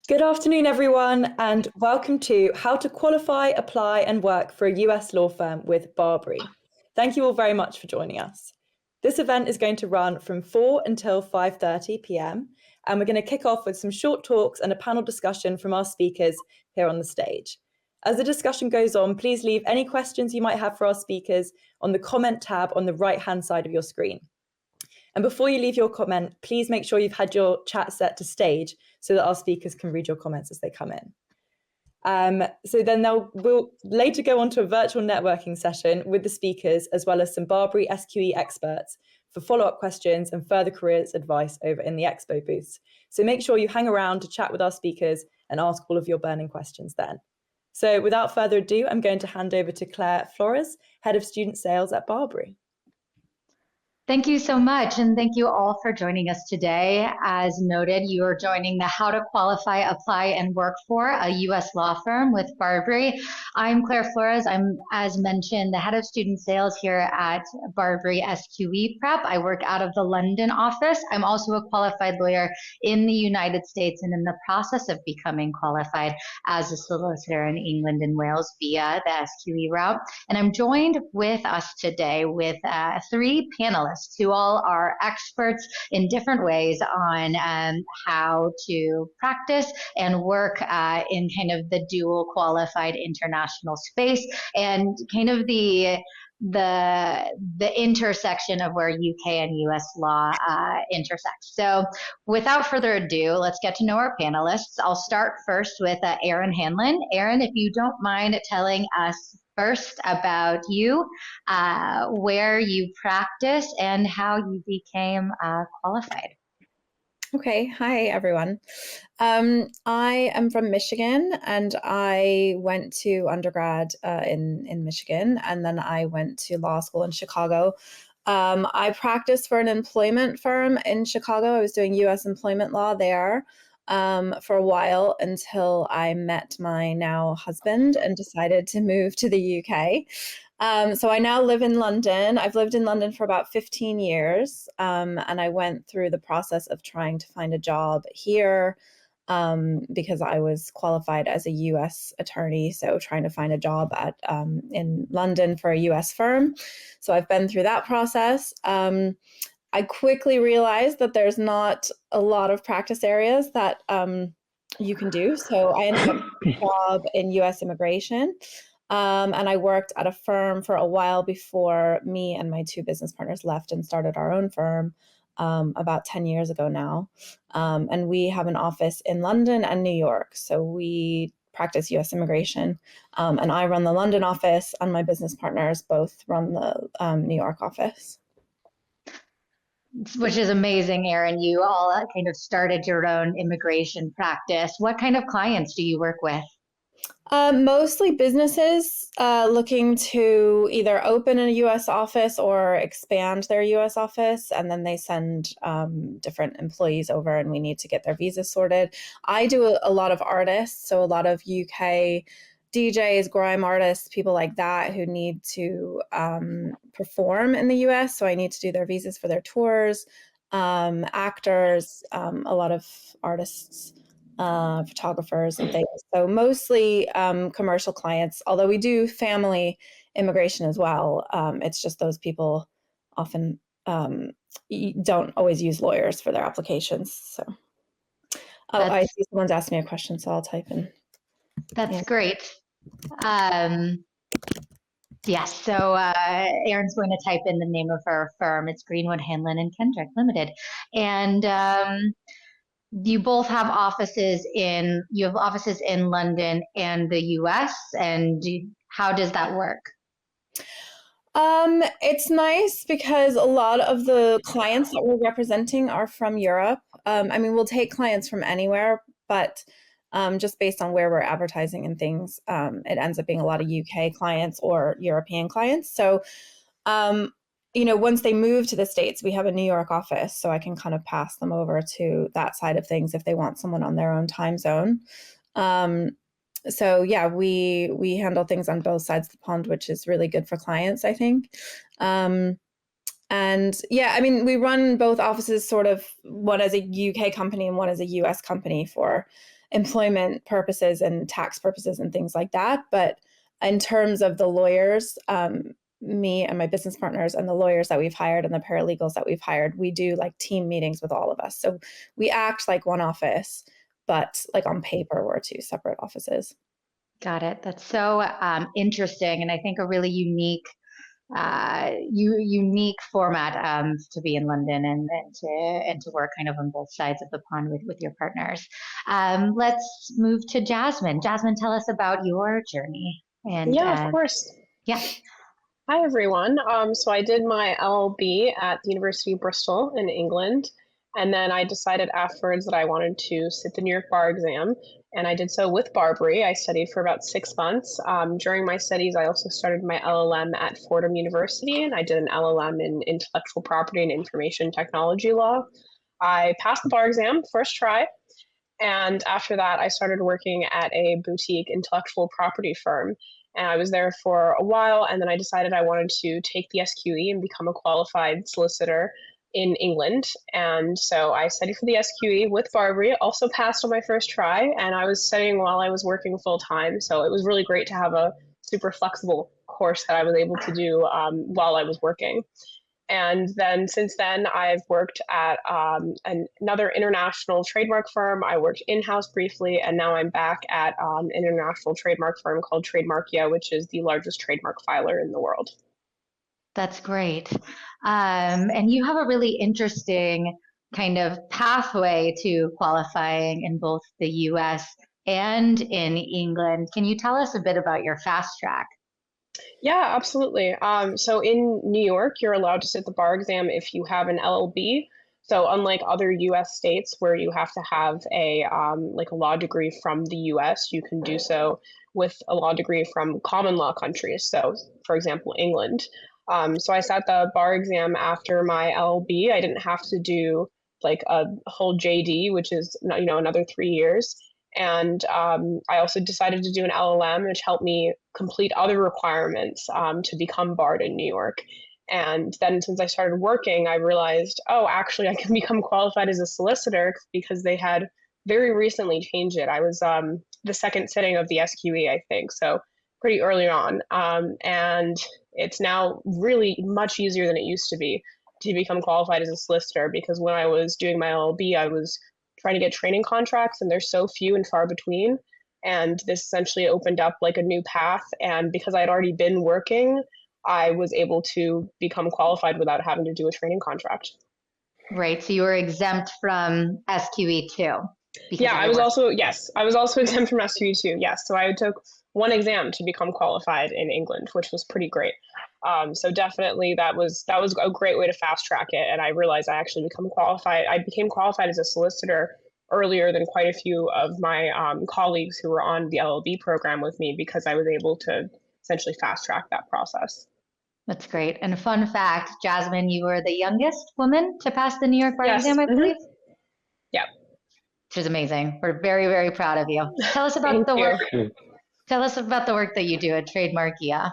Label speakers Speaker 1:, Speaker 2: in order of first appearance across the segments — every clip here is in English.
Speaker 1: Good afternoon, everyone, and welcome to How to Qualify, Apply and Work for a US Law Firm with BARBRI. Thank you all very much for joining us. This event is going to run from 4 until 5:30 p.m. and we're going to kick off with some short talks and a panel discussion from our speakers here on the stage. As the discussion goes on, please leave any questions you might have for our speakers on the comment tab on the right-hand side of your screen. And before you leave your comment, please make sure you've had your chat set to stage so that our speakers can read your comments as they come in. So then we'll later go on to a virtual networking session with the speakers, as well as some BARBRI SQE experts for follow-up questions and further careers advice over in the expo booths. So make sure you hang around to chat with our speakers and ask all of your burning questions then. So without further ado, I'm going to hand over to Claire Flores, Head of Student Sales at BARBRI.
Speaker 2: Thank you so much, and thank you all for joining us today. As noted, you are joining the How to Qualify, Apply, and Work for a U.S. Law Firm with BARBRI. I'm Claire Flores. I'm, as mentioned, the Head of Student Sales here at BARBRI SQE Prep. I work out of the London office. I'm also a qualified lawyer in the United States and in the process of becoming qualified as a solicitor in England and Wales via the SQE route. And I'm joined with us today with three panelists who all are experts in different ways on how to practice and work in kind of the dual qualified international space and kind of the intersection of where UK and US law intersect. So without further ado, let's get to know our panelists. I'll start first with Erin Hanlon. Erin, if you don't mind telling us first about you, where you practice, and how you became qualified.
Speaker 3: Okay, hi everyone. I am from Michigan, and I went to undergrad in Michigan, and then I went to law school in Chicago. I practiced for an employment firm in Chicago. I was doing U.S. employment law there for a while until I met my now husband and decided to move to the UK. So I now live in London. I've lived in London for about 15 years, and I went through the process of trying to find a job here because I was qualified as a US attorney, so trying to find a job in London for a US firm. So I've been through that process. I quickly realized that there's not a lot of practice areas that you can do. So I ended up getting a job in US immigration. And I worked at a firm for a while before me and my two business partners left and started our own firm about 10 years ago now. And we have an office in London and New York. So we practice US immigration. And I run the London office, and my business partners both run the New York office.
Speaker 2: Which is amazing, Erin. You all kind of started your own immigration practice. What kind of clients do you work with?
Speaker 3: Mostly businesses looking to either open a U.S. office or expand their U.S. office, and then they send different employees over, and we need to get their visas sorted. I do a lot of artists, so a lot of UK DJs, grime artists, people like that who need to perform in the U.S., so I need to do their visas for their tours. Actors, a lot of artists, photographers and things. So mostly commercial clients, although we do family immigration as well. It's just those people often don't always use lawyers for their applications. So I see someone's asked me a question, so I'll type in.
Speaker 2: That's great. Yes, so Erin's going to type in the name of her firm. It's Greenwood, Hanlon, and Kendrick Limited. And you both have offices in London and the US, and how does that work?
Speaker 3: It's nice because a lot of the clients that we're representing are from Europe. I mean, we'll take clients from anywhere, but just based on where we're advertising and things, it ends up being a lot of UK clients or European clients. So, once they move to the States, we have a New York office, so I can kind of pass them over to that side of things if they want someone on their own time zone. So yeah, we handle things on both sides of the pond, which is really good for clients, I think. And yeah, I mean, we run both offices sort of, one as a UK company and one as a US company for employment purposes and tax purposes and things like that. But in terms of the lawyers, me and my business partners and the lawyers that we've hired and the paralegals that we've hired, we do like team meetings with all of us. So we act like one office, but like on paper, we're two separate offices.
Speaker 2: Got it. That's so interesting, and I think a really unique format to be in London and to work kind of on both sides of the pond with your partners. Let's move to Jasmine. Jasmine, tell us about your journey. And
Speaker 4: yeah, of course.
Speaker 2: Yeah.
Speaker 4: Hi, everyone. So I did my LLB at the University of Bristol in England, and then I decided afterwards that I wanted to sit the New York bar exam, and I did so with BARBRI. I studied for about 6 months. During my studies, I also started my LLM at Fordham University, and I did an LLM in intellectual property and information technology law. I passed the bar exam first try, and after that, I started working at a boutique intellectual property firm. And I was there for a while, and then I decided I wanted to take the SQE and become a qualified solicitor in England. And so I studied for the SQE with BARBRI, also passed on my first try, and I was studying while I was working full time. So it was really great to have a super flexible course that I was able to do while I was working. And then since then, I've worked at another international trademark firm. I worked in-house briefly, and now I'm back at an international trademark firm called Trademarkia, which is the largest trademark filer in the world.
Speaker 2: That's great. And you have a really interesting kind of pathway to qualifying in both the US and in England. Can you tell us a bit about your fast track?
Speaker 4: Yeah, absolutely. So in New York, you're allowed to sit the bar exam if you have an LLB. So unlike other U.S. states where you have to have a like a law degree from the U.S., you can do so with a law degree from common law countries. So, for example, England. So I sat the bar exam after my LLB. I didn't have to do like a whole JD, which is another 3 years. And I also decided to do an LLM, which helped me complete other requirements to become barred in New York. And then since I started working, I realized, oh, actually, I can become qualified as a solicitor because they had very recently changed it. I was the second sitting of the SQE, I think, so pretty early on. And it's now really much easier than it used to be to become qualified as a solicitor, because when I was doing my LLB, I was trying to get training contracts, and they're so few and far between. And this essentially opened up like a new path. And because I had already been working, I was able to become qualified without having to do a training contract.
Speaker 2: Right. So you were exempt from SQE too.
Speaker 4: Yeah, I was also exempt from SQE too. Yes. So I took one exam to become qualified in England, which was pretty great. So definitely that was a great way to fast track it. And I realized I became qualified as a solicitor earlier than quite a few of my colleagues who were on the LLB program with me, because I was able to essentially fast track that process.
Speaker 2: That's great. And a fun fact, Jasmine, you were the youngest woman to pass the New York bar exam, I believe.
Speaker 4: Yeah.
Speaker 2: Which is amazing. We're very, very proud of you. Tell us about the work. Tell us about the work that you do at Trademarkia.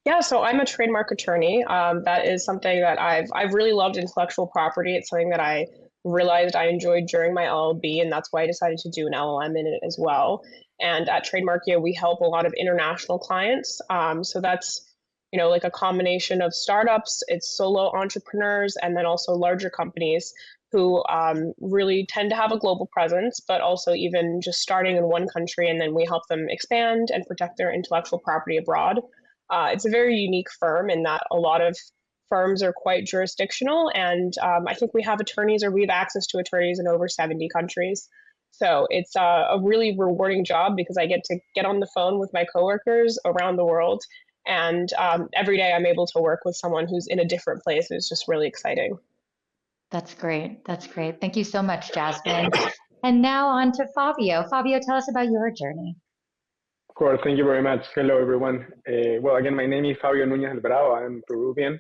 Speaker 4: Yeah, so I'm a trademark attorney. That is something that I've really loved intellectual property. It's something that I realized I enjoyed during my LLB, and that's why I decided to do an LLM in it as well. And at Trademarkia, we help a lot of international clients. So that's like a combination of startups, it's solo entrepreneurs, and then also larger companies who really tend to have a global presence, but also even just starting in one country, and then we help them expand and protect their intellectual property abroad. It's a very unique firm in that a lot of firms are quite jurisdictional, and I think we have access to attorneys in over 70 countries. So it's a really rewarding job because I get to get on the phone with my coworkers around the world, and every day I'm able to work with someone who's in a different place. It's just really exciting.
Speaker 2: That's great. That's great. Thank you so much, Jasmine. And now on to Fabio. Fabio, tell us about your journey.
Speaker 5: Of course, thank you very much. Hello, everyone. Well, again, my name is Fabio Núñez Alvarado. I'm Peruvian.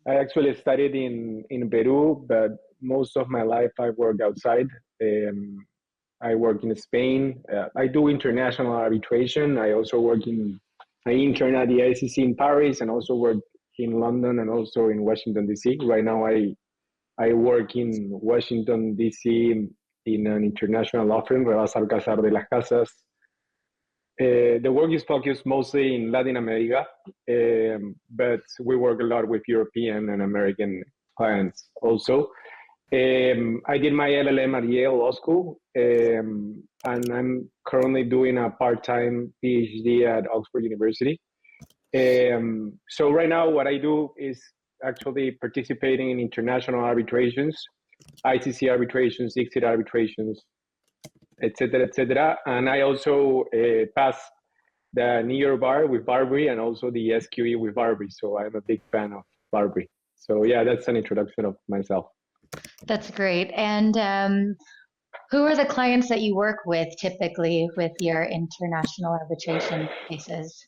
Speaker 5: I actually studied in Peru, but most of my life I worked outside. I work in Spain. I do international arbitration. I also I intern at the ICC in Paris, and also work in London and also in Washington, D.C. Right now, I work in Washington, D.C. in an international law firm, Rebas Alcázar de las Casas. The work is focused mostly in Latin America, but we work a lot with European and American clients also. I did my LLM at Yale Law School, and I'm currently doing a part-time PhD at Oxford University. So right now what I do is actually participating in international arbitrations, ICC arbitrations, ICSID arbitrations, etc., etc. And I also pass the New York Bar with BARBRI and also the SQE with BARBRI. So I'm a big fan of BARBRI. So yeah, that's an introduction of myself.
Speaker 2: That's great. And who are the clients that you work with typically with your international arbitration cases?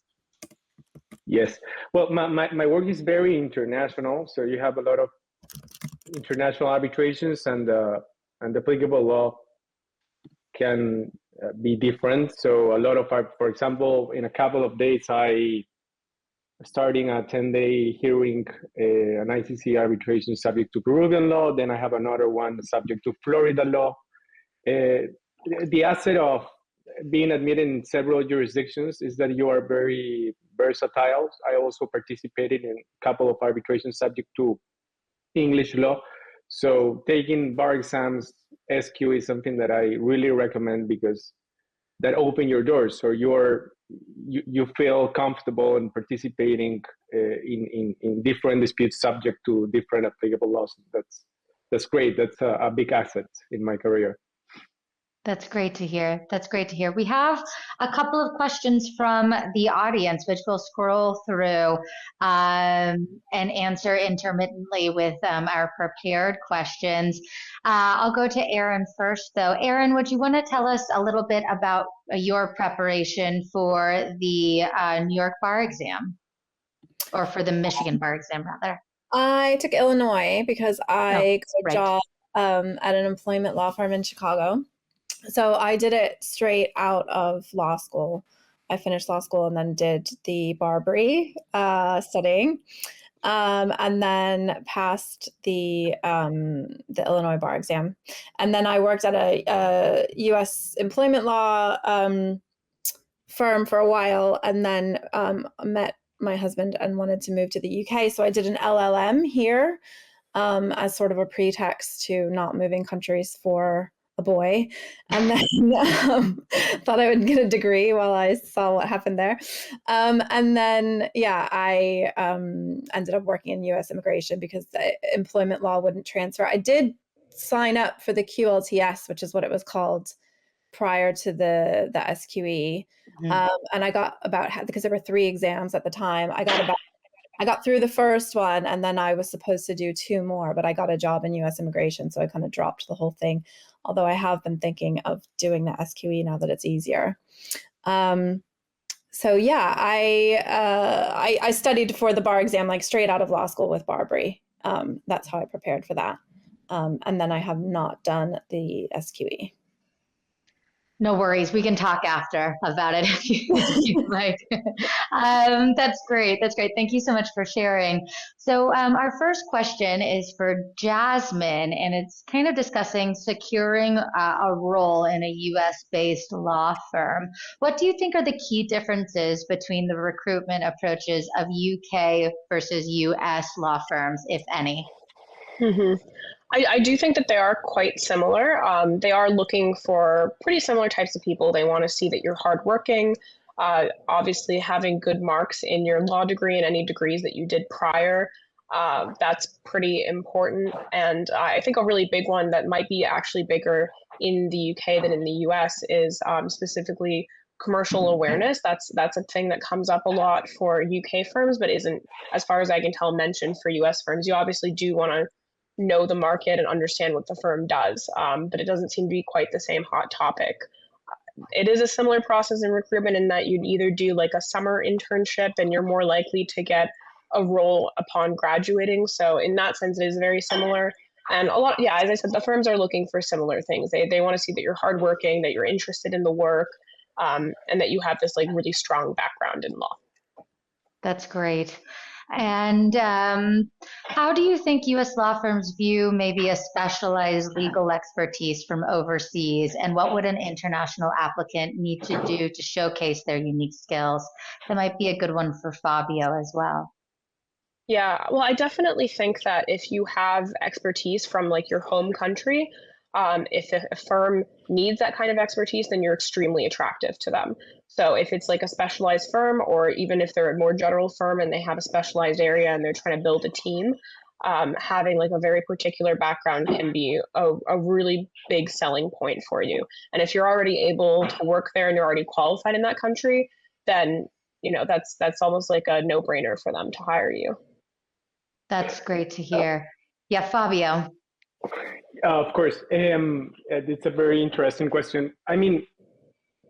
Speaker 5: Yes. Well, my work is very international. So you have a lot of international arbitrations, and the applicable law can be different. So a lot of our, for example, in a couple of days, starting a 10-day hearing, an ICC arbitration subject to Peruvian law. Then I have another one subject to Florida law. The asset of being admitted in several jurisdictions is that you are very versatile. I also participated in a couple of arbitrations subject to English law. So taking bar exams, SQ, is something that I really recommend because that open your doors. So you feel comfortable in participating in different disputes subject to different applicable laws. That's great. That's a big asset in my career.
Speaker 2: That's great to hear. That's great to hear. We have a couple of questions from the audience, which we'll scroll through and answer intermittently with our prepared questions. I'll go to Aaron first, though. Aaron, would you want to tell us a little bit about your preparation for the New York bar exam, or for the Michigan bar exam, rather?
Speaker 3: I took Illinois because I got a
Speaker 2: right.
Speaker 3: job at an employment law firm in Chicago. So I did it straight out of law school. I finished law school and then did the BARBRI studying, and then passed the Illinois bar exam. And then I worked at a U.S. employment law firm for a while, and then met my husband and wanted to move to the UK. So I did an LLM here as sort of a pretext to not moving countries for a boy, and then thought I would get a degree while I saw what happened there. And then, yeah, I ended up working in U.S. immigration because the employment law wouldn't transfer. I did sign up for the QLTS, which is what it was called prior to the SQE. And I got because there were 3 exams at the time, I got through the first one, and then I was supposed to do 2 more, but I got a job in U.S. immigration, so I kind of dropped the whole thing. Although I have been thinking of doing the SQE now that it's easier. So yeah, I studied for the bar exam like straight out of law school with BARBRI. That's how I prepared for that. And then I have not done the SQE.
Speaker 2: No worries. We can talk after about it if you like. That's great. That's great. Thank you so much for sharing. So our first question is for Jasmine, and it's kind of discussing securing a role in a US-based law firm. What do you think are the key differences between the recruitment approaches of UK versus US law firms, if any?
Speaker 4: I do think that they are quite similar. They are looking for pretty similar types of people. They want to see that you're hardworking, obviously having good marks in your law degree and any degrees that you did prior. That's pretty important. And I think a really big one that might be actually bigger in the UK than in the US is specifically commercial awareness. That's a thing that comes up a lot for UK firms, but isn't, as far as I can tell, mentioned for US firms. You obviously do want to know the market and understand what the firm does, but it doesn't seem to be quite the same hot topic. It is a similar process in recruitment in that you'd either do like a summer internship and you're more likely to get a role upon graduating. So in that sense, it is very similar. And a lot, yeah, as I said, the firms are looking for similar things. They want to see that you're hardworking, that you're interested in the work, and that you have this like really strong background in law.
Speaker 2: That's great. And how do you think U.S. law firms view maybe a specialized legal expertise from overseas? And what would an international applicant need to do to showcase their unique skills? That might be a good one for Fabio as well.
Speaker 4: Yeah, well, I definitely think that if you have expertise from like your home country, if a firm needs that kind of expertise, then you're extremely attractive to them. So if it's like a specialized firm, or even if they're a more general firm and they have a specialized area and they're trying to build a team, having like a very particular background can be a really big selling point for you. And if you're already able to work there and you're already qualified in that country, then that's almost like a no-brainer for them to hire you.
Speaker 2: That's great to hear. Yeah, Fabio.
Speaker 5: Of course, it's a very interesting question. I mean,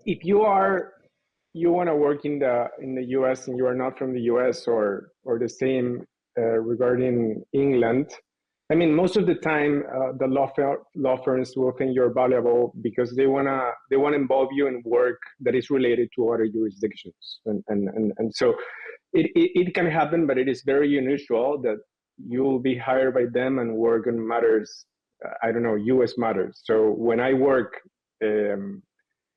Speaker 5: if you want to work in the U.S. and you are not from the U.S. or the same regarding England, I mean, most of the time the law firms will think you're valuable because they wanna involve you in work that is related to other jurisdictions, and so it can happen, but it is very unusual that you will be hired by them and work on matters, I don't know, U.S. matters. So when I work in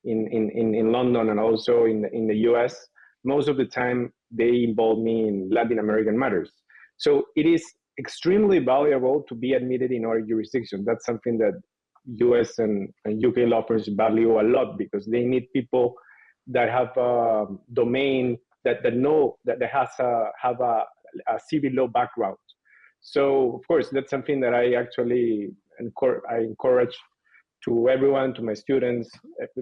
Speaker 5: London and also in the U.S., most of the time they involve me in Latin American matters. So it is extremely valuable to be admitted in other jurisdictions. That's something that U.S. and UK law firms value a lot because they need people that have a domain that have a civil law background. So of course, that's something that I actually encourage to everyone, to my students,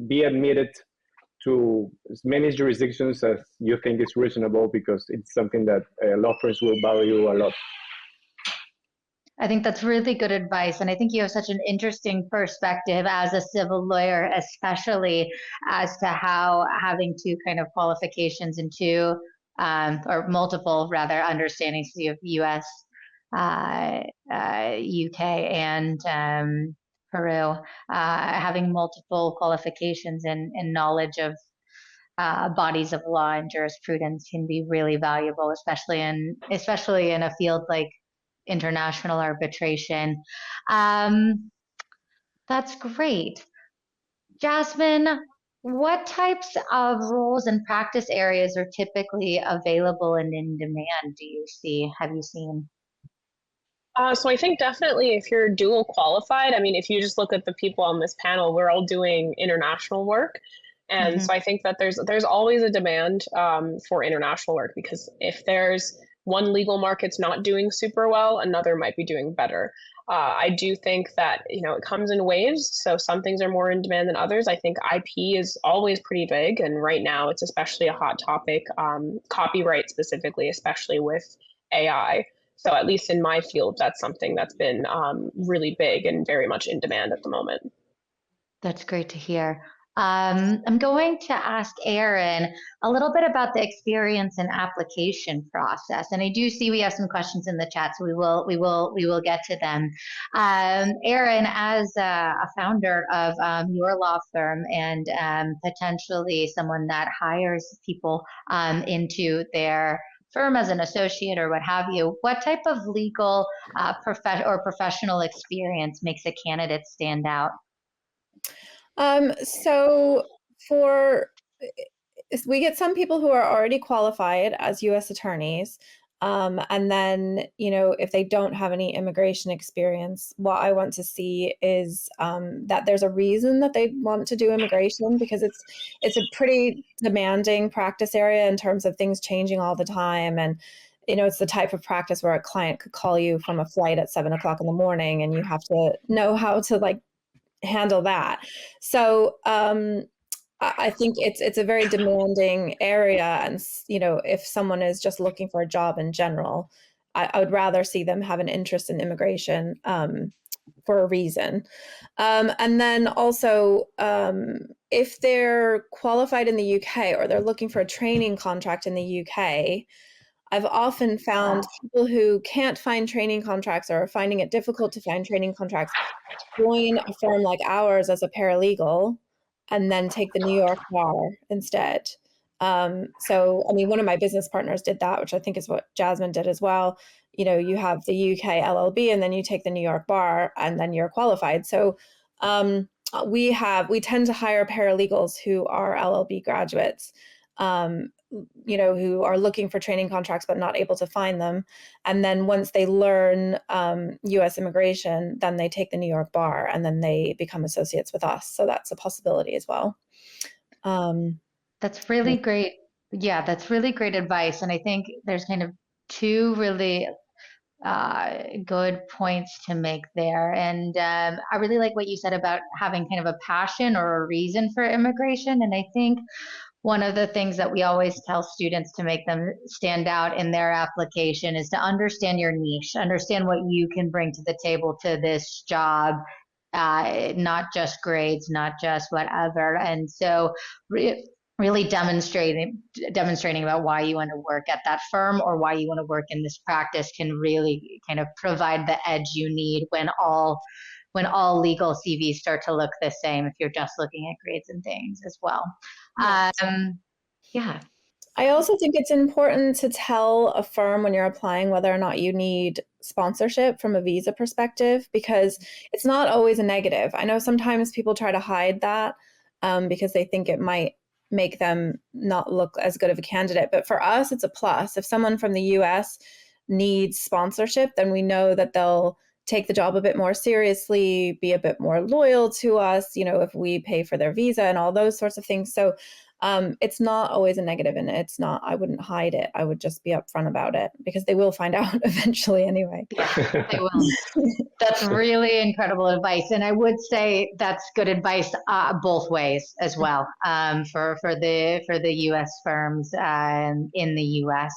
Speaker 5: be admitted to as many jurisdictions as you think is reasonable, because it's something that law firms will value a lot.
Speaker 2: I think that's really good advice. And I think you have such an interesting perspective as a civil lawyer, especially as to how having two kind of qualifications and two or multiple rather understandings of US, UK, and Peru, having multiple qualifications and knowledge of bodies of law and jurisprudence can be really valuable, especially in a field like international arbitration. That's great. Jasmine, what types of roles and practice areas are typically available and in demand have you seen?
Speaker 4: So I think definitely if you're dual qualified, I mean, if you just look at the people on this panel, we're all doing international work. And so I think that there's always a demand for international work, because if there's one legal market's not doing super well, another might be doing better. I do think that, it comes in waves. So some things are more in demand than others. I think IP is always pretty big. And right now it's especially a hot topic, copyright specifically, especially with AI. So at least in my field, that's something that's been really big and very much in demand at the moment.
Speaker 2: That's great to hear. I'm going to ask Erin a little bit about the experience and application process, and I do see we have some questions in the chat, so we will get to them. Erin, as a founder of your law firm and potentially someone that hires people into their firm as an associate or what have you, what type of legal professional experience makes a candidate stand out?
Speaker 3: So we get some people who are already qualified as U.S. attorneys. And then, if they don't have any immigration experience, what I want to see is that there's a reason that they want to do immigration, because it's a pretty demanding practice area in terms of things changing all the time. And, it's the type of practice where a client could call you from a flight at 7 o'clock in the morning, and you have to know how to handle that. So I think it's a very demanding area, and if someone is just looking for a job in general, I would rather see them have an interest in immigration for a reason. And then also, if they're qualified in the UK or they're looking for a training contract in the UK, I've often found people who can't find training contracts or are finding it difficult to find training contracts join a firm like ours as a paralegal and then take the New York bar instead. So, I mean, one of my business partners did that, which I think is what Jasmine did as well. You know, you have the UK LLB and then you take the New York bar and then you're qualified. So we tend to hire paralegals who are LLB graduates, you know, who are looking for training contracts but not able to find them. And then once they learn US immigration, then they take the New York bar and then they become associates with us. So that's a possibility as well.
Speaker 2: That's really great. Yeah, that's really great advice. And I think there's kind of two really good points to make there. And I really like what you said about having kind of a passion or a reason for immigration. And I think one of the things that we always tell students to make them stand out in their application is to understand your niche, understand what you can bring to the table to this job, not just grades, not just whatever. And so really demonstrating about why you want to work at that firm or why you want to work in this practice can really kind of provide the edge you need when all legal CVs start to look the same if you're just looking at grades and things as well.
Speaker 3: Yes.
Speaker 2: Yeah.
Speaker 3: I also think it's important to tell a firm when you're applying whether or not you need sponsorship from a visa perspective, because it's not always a negative. I know sometimes people try to hide that because they think it might make them not look as good of a candidate. But for us, it's a plus. If someone from the US needs sponsorship, then we know that they'll take the job a bit more seriously, be a bit more loyal to us, you know, if we pay for their visa and all those sorts of things. So it's not always a negative, and it's not, I wouldn't hide it. I would just be upfront about it because they will find out eventually anyway.
Speaker 2: Yeah, they will. That's really incredible advice. And I would say that's good advice both ways as well for the US firms in the US.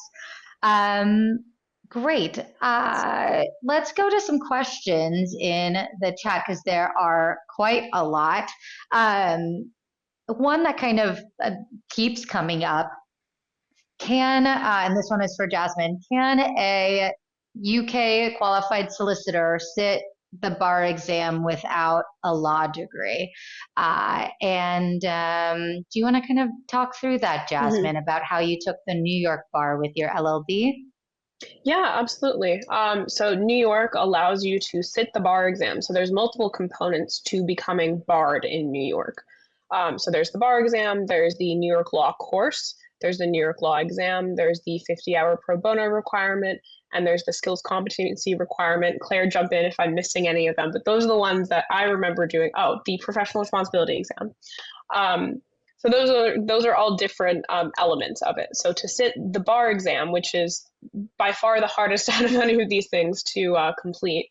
Speaker 2: Great. Let's go to some questions in the chat because there are quite a lot. One that kind of keeps coming up, and this one is for Jasmine, can a UK qualified solicitor sit the bar exam without a law degree? And do you want to kind of talk through that, Jasmine, about how you took the New York bar with your LLB?
Speaker 4: Yeah, absolutely. So New York allows you to sit the bar exam. So there's multiple components to becoming barred in New York. So there's the bar exam, there's the New York law course, there's the New York law exam, there's the 50-hour pro bono requirement, and there's the skills competency requirement. Claire, jump in if I'm missing any of them, but those are the ones that I remember doing. Oh, the professional responsibility exam. So those are all different elements of it. So to sit the bar exam, which is by far the hardest out of any of these things to complete,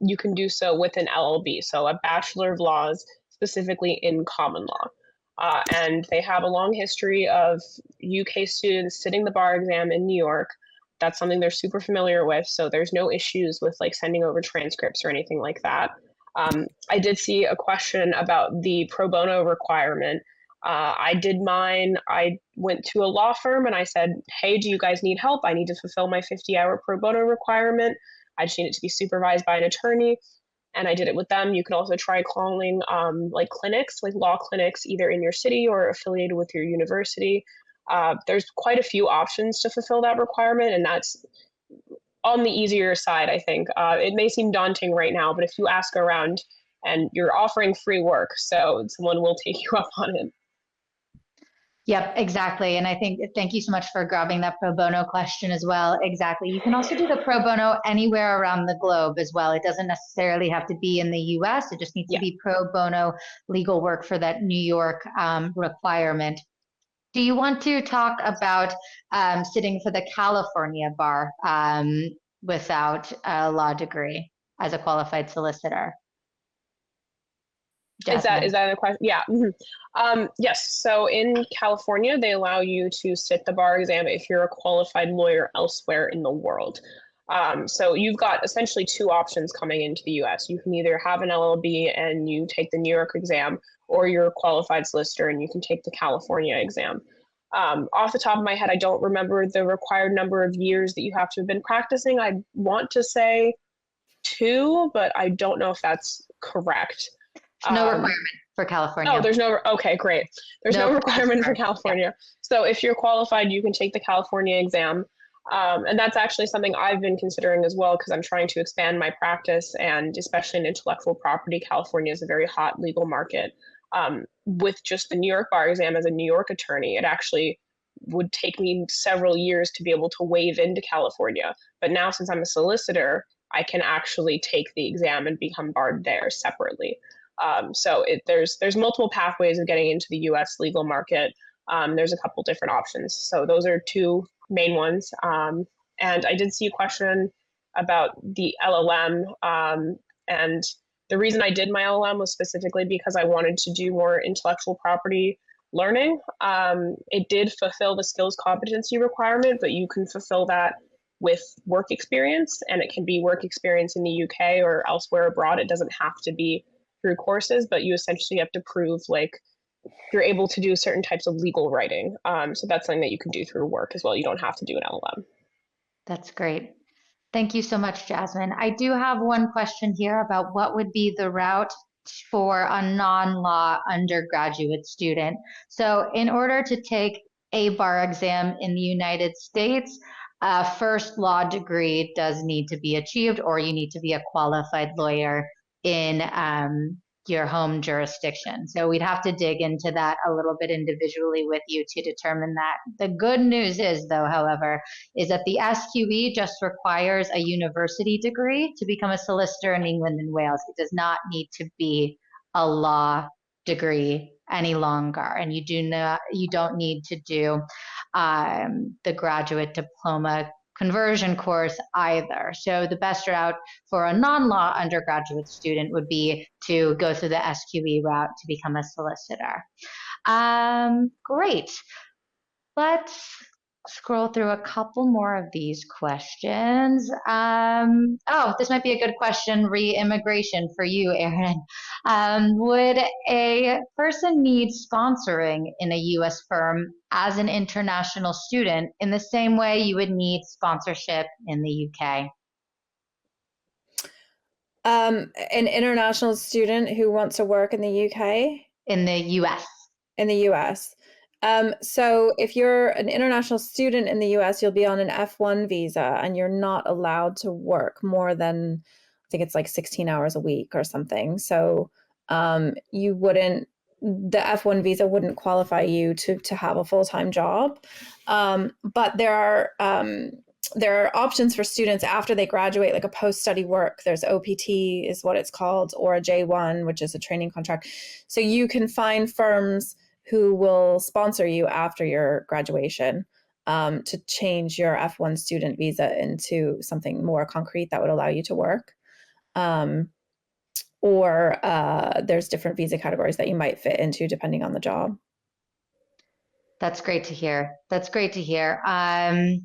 Speaker 4: you can do so with an LLB, so a Bachelor of Laws, specifically in common law. And they have a long history of UK students sitting the bar exam in New York. That's something they're super familiar with, so there's no issues with like sending over transcripts or anything like that. I did see a question about the pro bono requirement. I did mine. I went to a law firm and I said, hey, do you guys need help? I need to fulfill my 50-hour pro bono requirement. I just need it to be supervised by an attorney. And I did it with them. You can also try calling like clinics, like law clinics, either in your city or affiliated with your university. There's quite a few options to fulfill that requirement, and that's on the easier side, I think. It may seem daunting right now, but if you ask around, and you're offering free work, so someone will take you up on it.
Speaker 2: Yep, exactly. And I think, thank you so much for grabbing that pro bono question as well. Exactly. You can also do the pro bono anywhere around the globe as well. It doesn't necessarily have to be in the US. It just needs to be pro bono legal work for that New York requirement. Do you want to talk about sitting for the California bar without a law degree as a qualified solicitor? Jasmine.
Speaker 4: Is that a question? Yeah. Yes. So in California, they allow you to sit the bar exam if you're a qualified lawyer elsewhere in the world. So you've got essentially two options coming into the US. You can either have an LLB and you take the New York exam, or you're a qualified solicitor and you can take the California exam. Off the top of my head, I don't remember the required number of years that you have to have been practicing. I want to say 2, but I don't know if that's correct.
Speaker 2: No requirement for California.
Speaker 4: Oh, okay, great. There's no requirement for California. Yeah. So if you're qualified, you can take the California exam. And that's actually something I've been considering as well, because I'm trying to expand my practice, and especially in intellectual property, California is a very hot legal market. With just the New York bar exam as a New York attorney, it actually would take me several years to be able to waive into California. But now, since I'm a solicitor, I can actually take the exam and become barred there separately. So there's multiple pathways of getting into the U.S. legal market. There's a couple different options. So those are two main ones. And I did see a question about the LLM. And the reason I did my LLM was specifically because I wanted to do more intellectual property learning. It did fulfill the skills competency requirement, but you can fulfill that with work experience, and it can be work experience in the UK or elsewhere abroad. It doesn't have to be through courses, but you essentially have to prove like you're able to do certain types of legal writing. So that's something that you can do through work as well. You don't have to do an LLM.
Speaker 2: That's great. Thank you so much, Jasmine. I do have one question here about what would be the route for a non-law undergraduate student. So in order to take a bar exam in the United States, a first law degree does need to be achieved, or you need to be a qualified lawyer in your home jurisdiction. So we'd have to dig into that a little bit individually with you to determine that. The good news is, though, however, is that the SQE just requires a university degree to become a solicitor in England and Wales. It does not need to be a law degree any longer, and you don't need to do the graduate diploma conversion course either. So the best route for a non-law undergraduate student would be to go through the SQE route to become a solicitor. Great. Let's scroll through a couple more of these questions. Oh, this might be a good question, re-immigration for you, Erin. Would a person need sponsoring in a US firm as an international student in the same way you would need sponsorship in the UK?
Speaker 3: An international student who wants to work in the UK?
Speaker 2: In the US.
Speaker 3: In the US. So if you're an international student in the US, you'll be on an F1 visa, and you're not allowed to work more than, I think it's like 16 hours a week or something. So you wouldn't, the F1 visa wouldn't qualify you to have a full-time job. But there are options for students after they graduate, like a post-study work. There's OPT is what it's called, or a J1, which is a training contract. So you can find firms who will sponsor you after your graduation to change your F1 student visa into something more concrete that would allow you to work. Or there's different visa categories that you might fit into depending on the job.
Speaker 2: That's great to hear. That's great to hear. And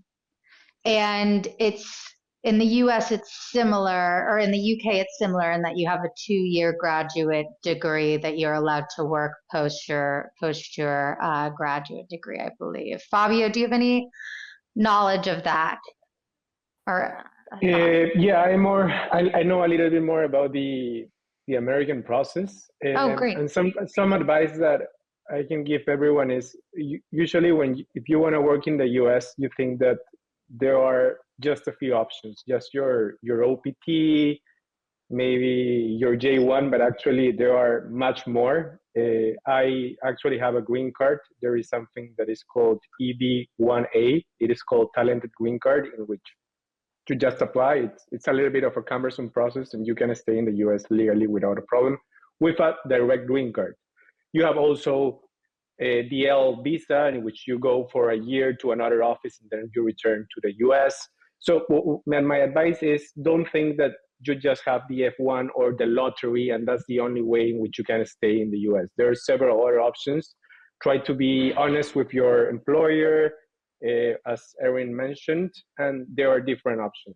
Speaker 2: it's in the US, it's similar, or in the UK, it's similar in that you have a 2-year graduate degree that you're allowed to work post your graduate degree, I believe. Fabio, do you have any knowledge of that? Or
Speaker 5: yeah, I know a little bit more about the American process.
Speaker 2: Oh, great.
Speaker 5: And some advice that I can give everyone is usually if you want to work in the US, you think that there are just a few options, just your OPT, maybe your J1, but actually there are much more. I actually have a green card. There is something that is called EB1A. It is called Talented Green Card, in which you just apply. It's a little bit of a cumbersome process, and you can stay in the US legally without a problem with a direct green card. You have also a DL visa, in which you go for a year to another office and then you return to the US. So my advice is, don't think that you just have the F1 or the lottery and that's the only way in which you can stay in the US. There are several other options. Try to be honest with your employer, as Erin mentioned, and there are different options.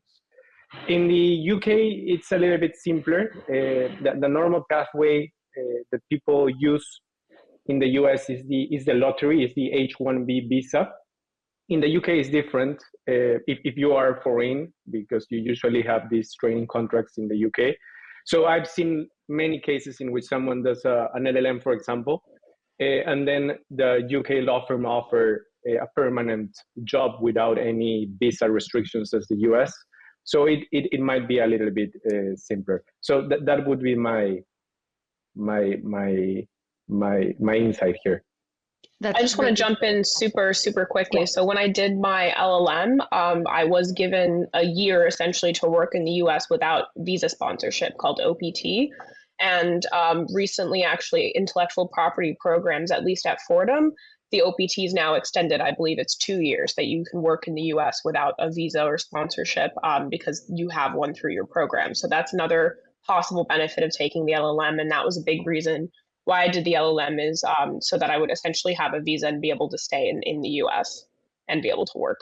Speaker 5: In the UK, it's a little bit simpler. The normal pathway that people use in the US is the lottery, is the H-1B visa. In the UK, it's different if you are foreign, because you usually have these training contracts in the UK. So I've seen many cases in which someone does an LLM, for example, and then the UK law firm offer a permanent job without any visa restrictions as the US. So it might be a little bit simpler. So that would be my insight here.
Speaker 4: I just want to jump in super quickly. Yeah. So when I did my LLM, I was given a year essentially to work in the US without visa sponsorship called OPT. And recently, actually, intellectual property programs, at least at Fordham, the OPT is now extended. I believe it's 2 years that you can work in the US without a visa or sponsorship because you have one through your program. So that's another possible benefit of taking the LLM. And that was a big reason why I did the LLM is so that I would essentially have a visa and be able to stay in the US and be able to work.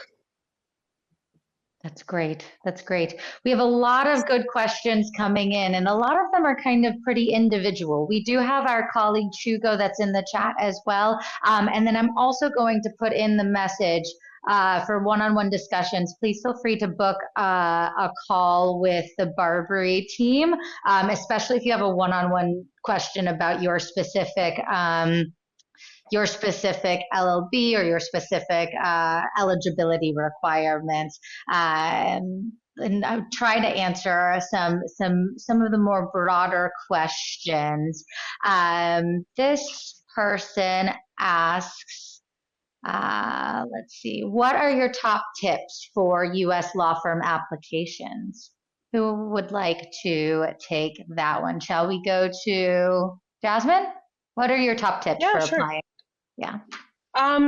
Speaker 2: That's great. That's great. We have a lot of good questions coming in, and a lot of them are kind of pretty individual. We do have our colleague Chugo that's in the chat as well. And then I'm also going to put in the message for one-on-one discussions. Please feel free to book a call with the BARBRI team, especially if you have a one-on-one question about your specific LLB or your specific eligibility requirements, and I'll try to answer some of the more broader questions. This person asks, let's see, what are your top tips for U.S. law firm applications? Who would like to take that one? Shall we go to Jasmine? What are your top tips for applying? Yeah.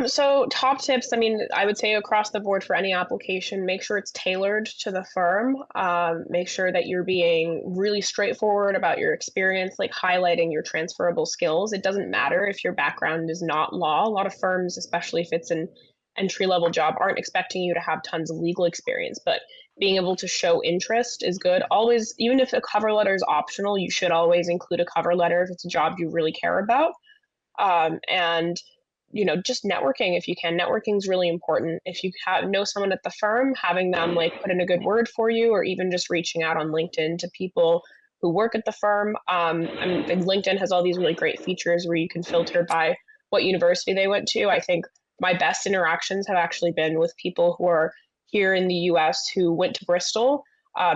Speaker 4: So top tips, I mean, I would say across the board for any application, make sure it's tailored to the firm. Make sure that you're being really straightforward about your experience, like highlighting your transferable skills. It doesn't matter if your background is not law. A lot of firms, especially if it's an entry-level job, aren't expecting you to have tons of legal experience, but being able to show interest is good. Always, even if a cover letter is optional, you should always include a cover letter if it's a job you really care about. And just networking if you can. Networking is really important. If you know someone at the firm, having them like put in a good word for you, or even just reaching out on LinkedIn to people who work at the firm. I mean, LinkedIn has all these really great features where you can filter by what university they went to. I think my best interactions have actually been with people who are here in the US who went to Bristol,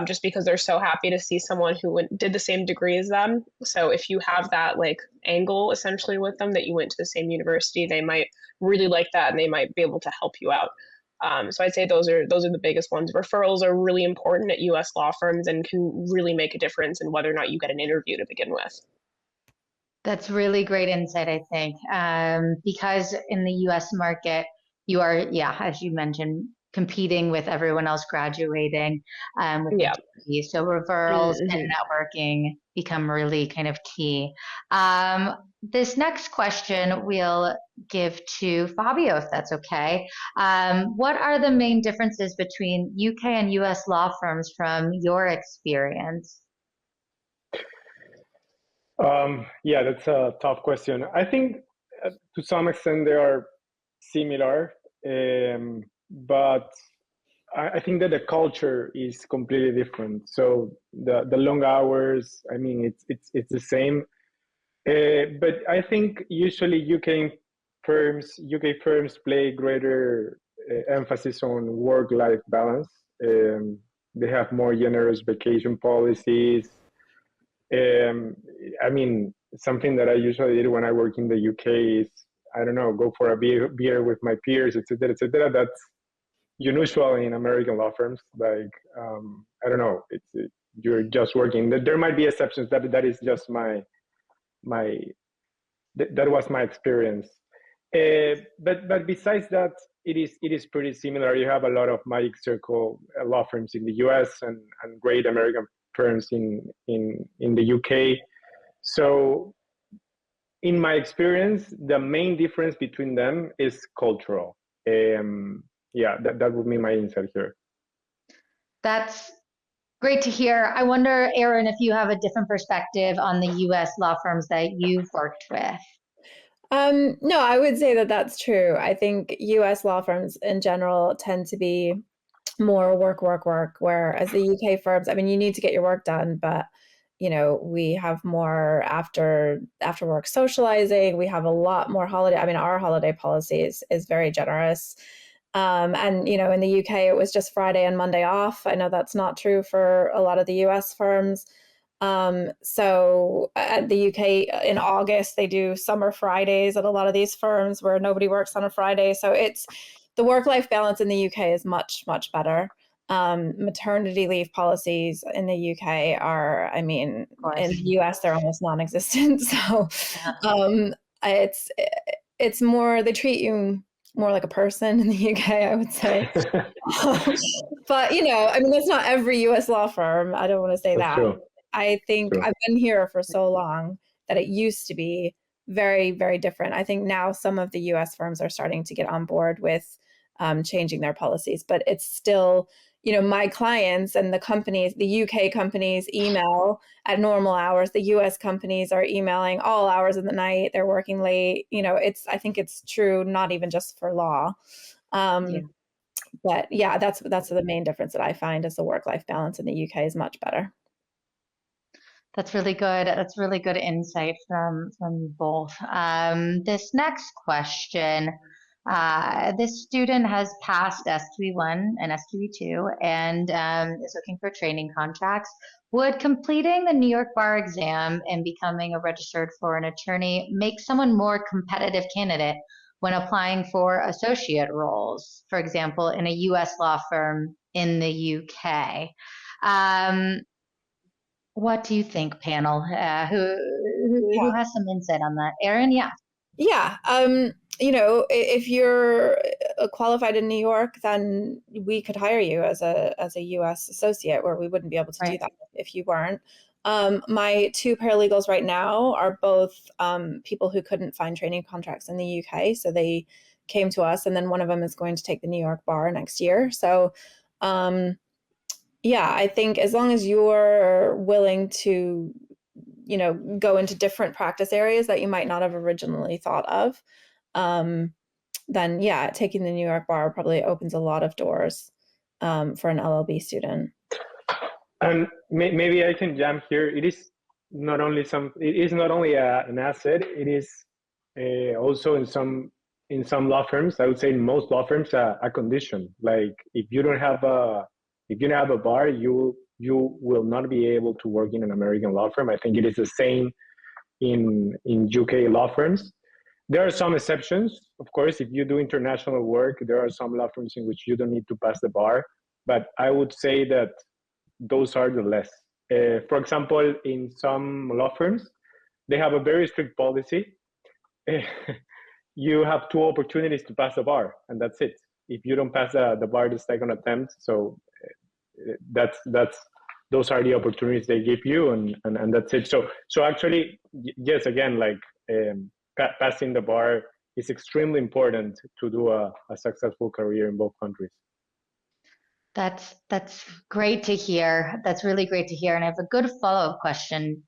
Speaker 4: just because they're so happy to see someone who did the same degree as them. So if you have that like angle essentially with them that you went to the same university, they might really like that and they might be able to help you out. So I'd say those are the biggest ones. Referrals are really important at US law firms and can really make a difference in whether or not you get an interview to begin with.
Speaker 2: That's really great insight, I think, because in the US market, you are, as you mentioned, competing with everyone else graduating with the degree. So referrals and networking become really kind of key. This next question we'll give to Fabio, if that's okay. What are the main differences between UK and US law firms from your experience?
Speaker 5: Yeah, that's a tough question. I think to some extent they are similar, but I think that the culture is completely different. So the long hours, I mean, it's the same. But I think usually UK firms play greater emphasis on work-life balance. They have more generous vacation policies. I mean, something that I usually did when I work in the UK is, I don't know, go for a beer with my peers, etc., etc. That's unusual in American law firms. Like, I don't know, you're just working. There might be exceptions. That is just that was my experience. But besides that, it is pretty similar. You have a lot of magic circle law firms in the US and great American firms in the UK. So in my experience, the main difference between them is cultural. That would be my insight here.
Speaker 2: That's great to hear. I wonder, Erin, if you have a different perspective on the US law firms that you've worked with.
Speaker 3: No, I would say that that's true. I think US law firms in general tend to be more work, whereas the UK firms, I mean, you need to get your work done, but we have more after work socializing. We have a lot more holiday. I mean, our holiday policy is very generous. And, in the UK, it was just Friday and Monday off. I know that's not true for a lot of the US firms. So at the UK in August, they do summer Fridays at a lot of these firms where nobody works on a Friday. So the work-life balance in the UK is much, much better. Maternity leave policies in the UK are, I mean, in the US, they're almost non-existent. So it's more, they treat you more like a person in the UK, I would say. But, I mean, that's not every US law firm. I don't want to say
Speaker 5: That's
Speaker 3: that.
Speaker 5: true.
Speaker 3: I think
Speaker 5: True.
Speaker 3: I've been here for so long that it used to be very, very different. I think now some of the US firms are starting to get on board with changing their policies, but it's still, my clients and the companies, the UK companies email at normal hours. The US companies are emailing all hours of the night. They're working late. I think it's true, not even just for law. But yeah, that's the main difference that I find is the work-life balance in the UK is much better.
Speaker 2: That's really good. That's really good insight from both. This next question, this student has passed SQE1 and SQE2 and is looking for training contracts. Would completing the New York bar exam and becoming a registered foreign attorney make someone more competitive candidate when applying for associate roles, for example, in a US law firm in the UK? What do you think, panel? Who has some insight on that? Erin, yeah.
Speaker 3: Yeah. If you're qualified in New York, then we could hire you as a US associate, where we wouldn't be able to do that if you weren't. My two paralegals right now are both people who couldn't find training contracts in the UK, so they came to us, and then one of them is going to take the New York bar next year. So yeah, I think as long as you're willing to, go into different practice areas that you might not have originally thought of, then yeah, taking the New York bar probably opens a lot of doors for an LLB student.
Speaker 5: And maybe I can jump here. It is not only an asset. It is also in some law firms. I would say in most law firms a condition. Like if you don't have a bar, you will not be able to work in an American law firm. I think it is the same in UK law firms. There are some exceptions, of course. If you do international work, there are some law firms in which you don't need to pass the bar. But I would say that those are the less. For example, in some law firms, they have a very strict policy. You have 2 opportunities to pass the bar, and that's it. If you don't pass the bar the second attempt, so those are the opportunities they give you, and that's it. So actually, yes, again, like passing the bar is extremely important to do a successful career in both countries.
Speaker 2: That's great to hear. That's really great to hear. And I have a good follow-up question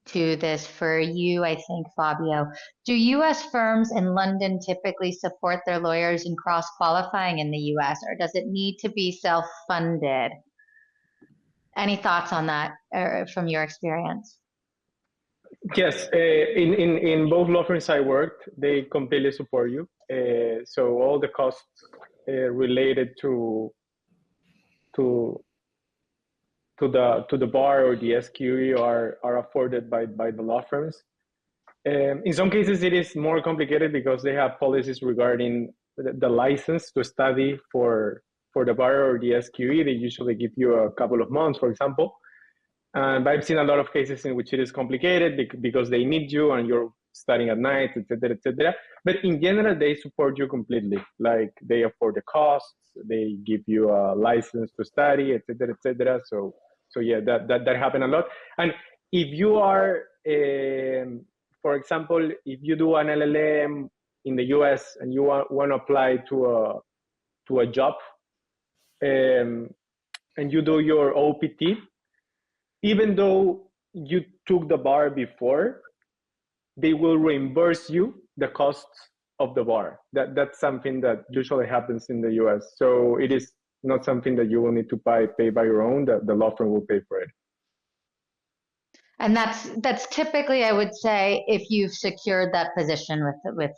Speaker 2: to this for you, I think, Fabio. Do US firms in London typically support their lawyers in cross-qualifying in the US, or does it need to be self-funded? Any thoughts on that from your experience?
Speaker 5: Yes, in both law firms I worked, they completely support you. So all the costs related to the bar or the SQE are afforded by the law firms. In some cases, it is more complicated because they have policies regarding the license to study for the bar or the SQE. They usually give you a couple of months, for example. But I've seen a lot of cases in which it is complicated because they need you and you're studying at night, etc., etc. But in general, they support you completely. Like they afford the costs, they give you a license to study, etc., etc. So yeah, that happened a lot. And if you are, for example, if you do an LLM in the US and you want to apply to a job, and you do your OPT, even though you took the bar before, they will reimburse you the costs of the bar. That's something that usually happens in the US. So it is not something that you will need to pay by your own. The law firm will pay for it.
Speaker 2: And that's typically, I would say, if you've secured that position with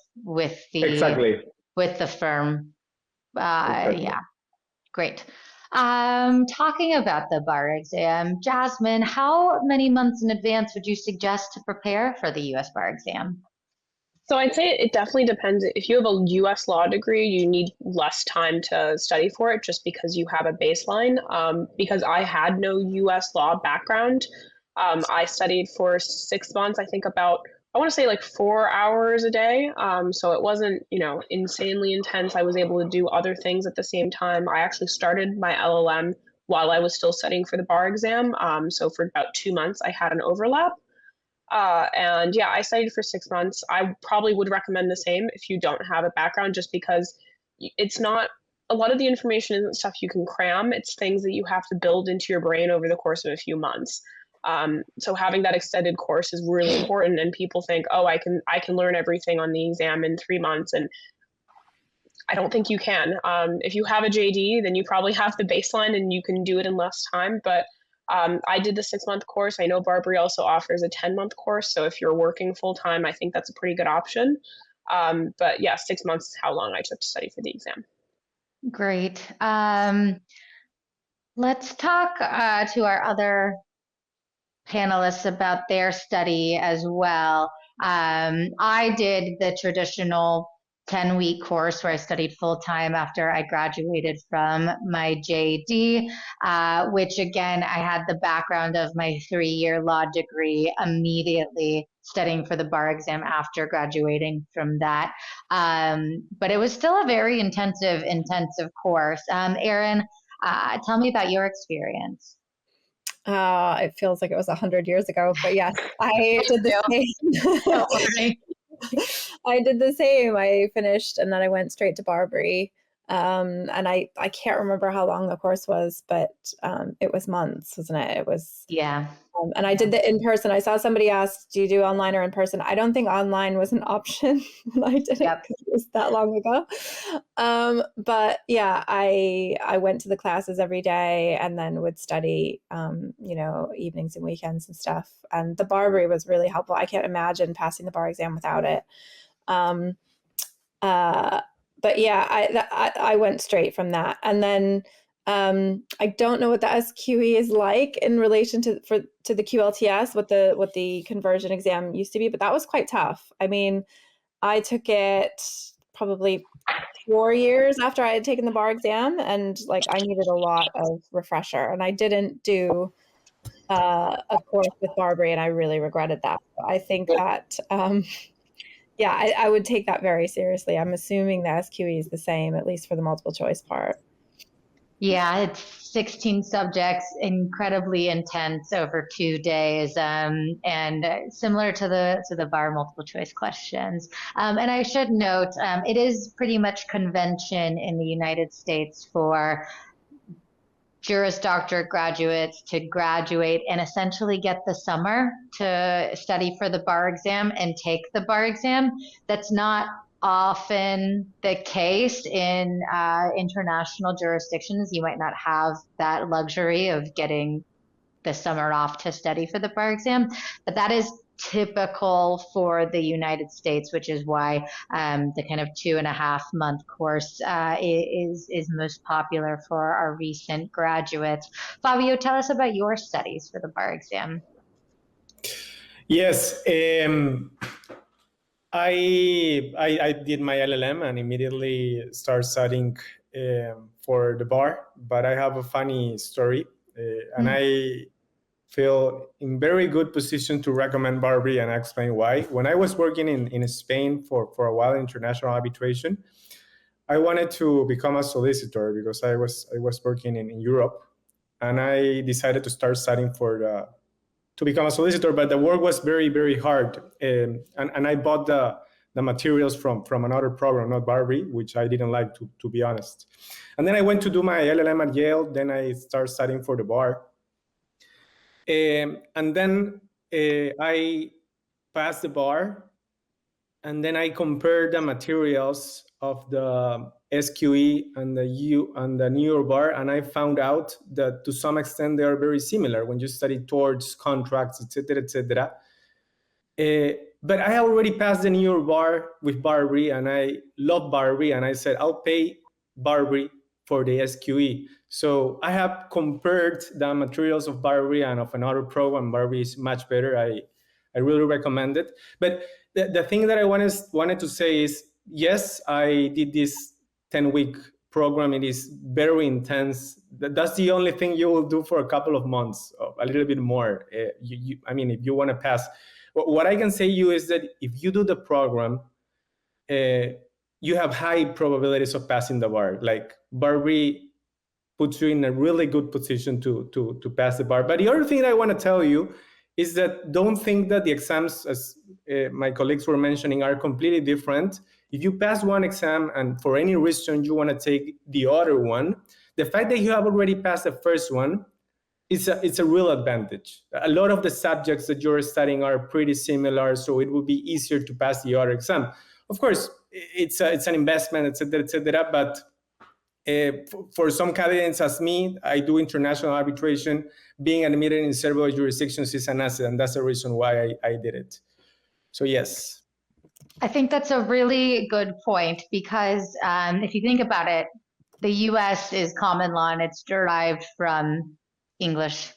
Speaker 5: Exactly.
Speaker 2: the firm.
Speaker 5: Exactly.
Speaker 2: Yeah, great. Talking about the bar exam, Jasmine, how many months in advance would you suggest to prepare for the U.S. bar exam?
Speaker 4: So I'd say it definitely depends. If you have a US law degree, you need less time to study for it just because you have a baseline. Because I had no US law background, I studied for 6 months, I think about, I want to say like 4 hours a day. So it wasn't, insanely intense. I was able to do other things at the same time. I actually started my LLM while I was still studying for the bar exam. So for about 2 months, I had an overlap. And yeah, I studied for 6 months. I probably would recommend the same if you don't have a background, just because it's not, a lot of the information isn't stuff you can cram. It's things that you have to build into your brain over the course of a few months. So having that extended course is really important. And people think, oh, I can learn everything on the exam in 3 months, and I don't think you can. If you have a JD, then you probably have the baseline and you can do it in less time. But I did the 6 month course. I know BARBRI also offers a 10-month course. So if you're working full time, I think that's a pretty good option. But yeah, 6 months is how long I took to study for the exam.
Speaker 2: Great. Let's talk to our other panelists about their study as well. I did the traditional 10-week course where I studied full-time after I graduated from my JD, which again, I had the background of my 3-year law degree immediately studying for the bar exam after graduating from that. But it was still a very intensive course. Erin, tell me about your experience.
Speaker 3: It feels like it was 100 years ago, but yes, I did the same. I did the same. I finished and then I went straight to BARBRI. And I can't remember how long the course was, but it was months, wasn't it? It was.
Speaker 2: Yeah.
Speaker 3: And I did the in-person. I saw somebody ask, do you do online or in person? I don't think online was an option when I did it because it was that long ago. But yeah, I went to the classes every day and then would study, evenings and weekends and stuff. And the BARBRI was really helpful. I can't imagine passing the bar exam without it. But yeah, I went straight from that. And then I don't know what the SQE is like in relation to the QLTS, what the conversion exam used to be, but that was quite tough. I mean, I took it probably 4 years after I had taken the bar exam, and like I needed a lot of refresher, and I didn't do a course with BARBRI, and I really regretted that. I think that yeah, I would take that very seriously. I'm assuming the SQE is the same, at least for the multiple choice part.
Speaker 2: Yeah, it's 16 subjects, incredibly intense over 2 days, and similar to the bar multiple choice questions. And I should note, it is pretty much convention in the United States for Juris Doctorate graduates to graduate and essentially get the summer to study for the bar exam and take the bar exam. That's not often the case in international jurisdictions. You might not have that luxury of getting the summer off to study for the bar exam, but that is typical for the United States, which is why the kind of 2.5-month course is most popular for our recent graduates. Fabio, tell us about your studies for the bar exam.
Speaker 6: Yes, I did my LLM and immediately started studying for the bar, but I have a funny story, and I feel in very good position to recommend BARBRI, and I explain why. When I was working in Spain for a while in international arbitration, I wanted to become a solicitor because I was working in Europe, and I decided to start studying to become a solicitor, but the work was very, very hard. And I bought the materials from another program, not BARBRI, which I didn't like, to be honest. And then I went to do my LLM at Yale. Then I started studying for the bar. And then I passed the bar. and then I compared the materials of the SQE and the New York bar, and I found out that to some extent they are very similar when you study towards contracts, etc., etc. But I already passed the New York bar with BARBRI, and I love BARBRI, and I said I'll pay BARBRI for the SQE. So I have compared the materials of BARBRI and of another program. BARBRI is much better. I really recommend it. But the thing that I wanted to say is, yes, I did this 10-week program. It is very intense. That's the only thing you will do for a couple of months, a little bit more. I mean, if you want to pass. What I can say you is that if you do the program, you have high probabilities of passing the bar. Like BARBRI puts you in a really good position to pass the bar. But the other thing that I want to tell you is that don't think that the exams, as my colleagues were mentioning, are completely different. If you pass one exam and for any reason you want to take the other one, the fact that you have already passed the first one, it's a real advantage. A lot of the subjects that you're studying are pretty similar, so it will be easier to pass the other exam. Of course, it's an investment, et cetera, but for some candidates as me, I do international arbitration. Being admitted in several jurisdictions is an asset, and that's the reason why I did it. So yes.
Speaker 2: I think that's a really good point because if you think about it, the US is common law and it's derived from English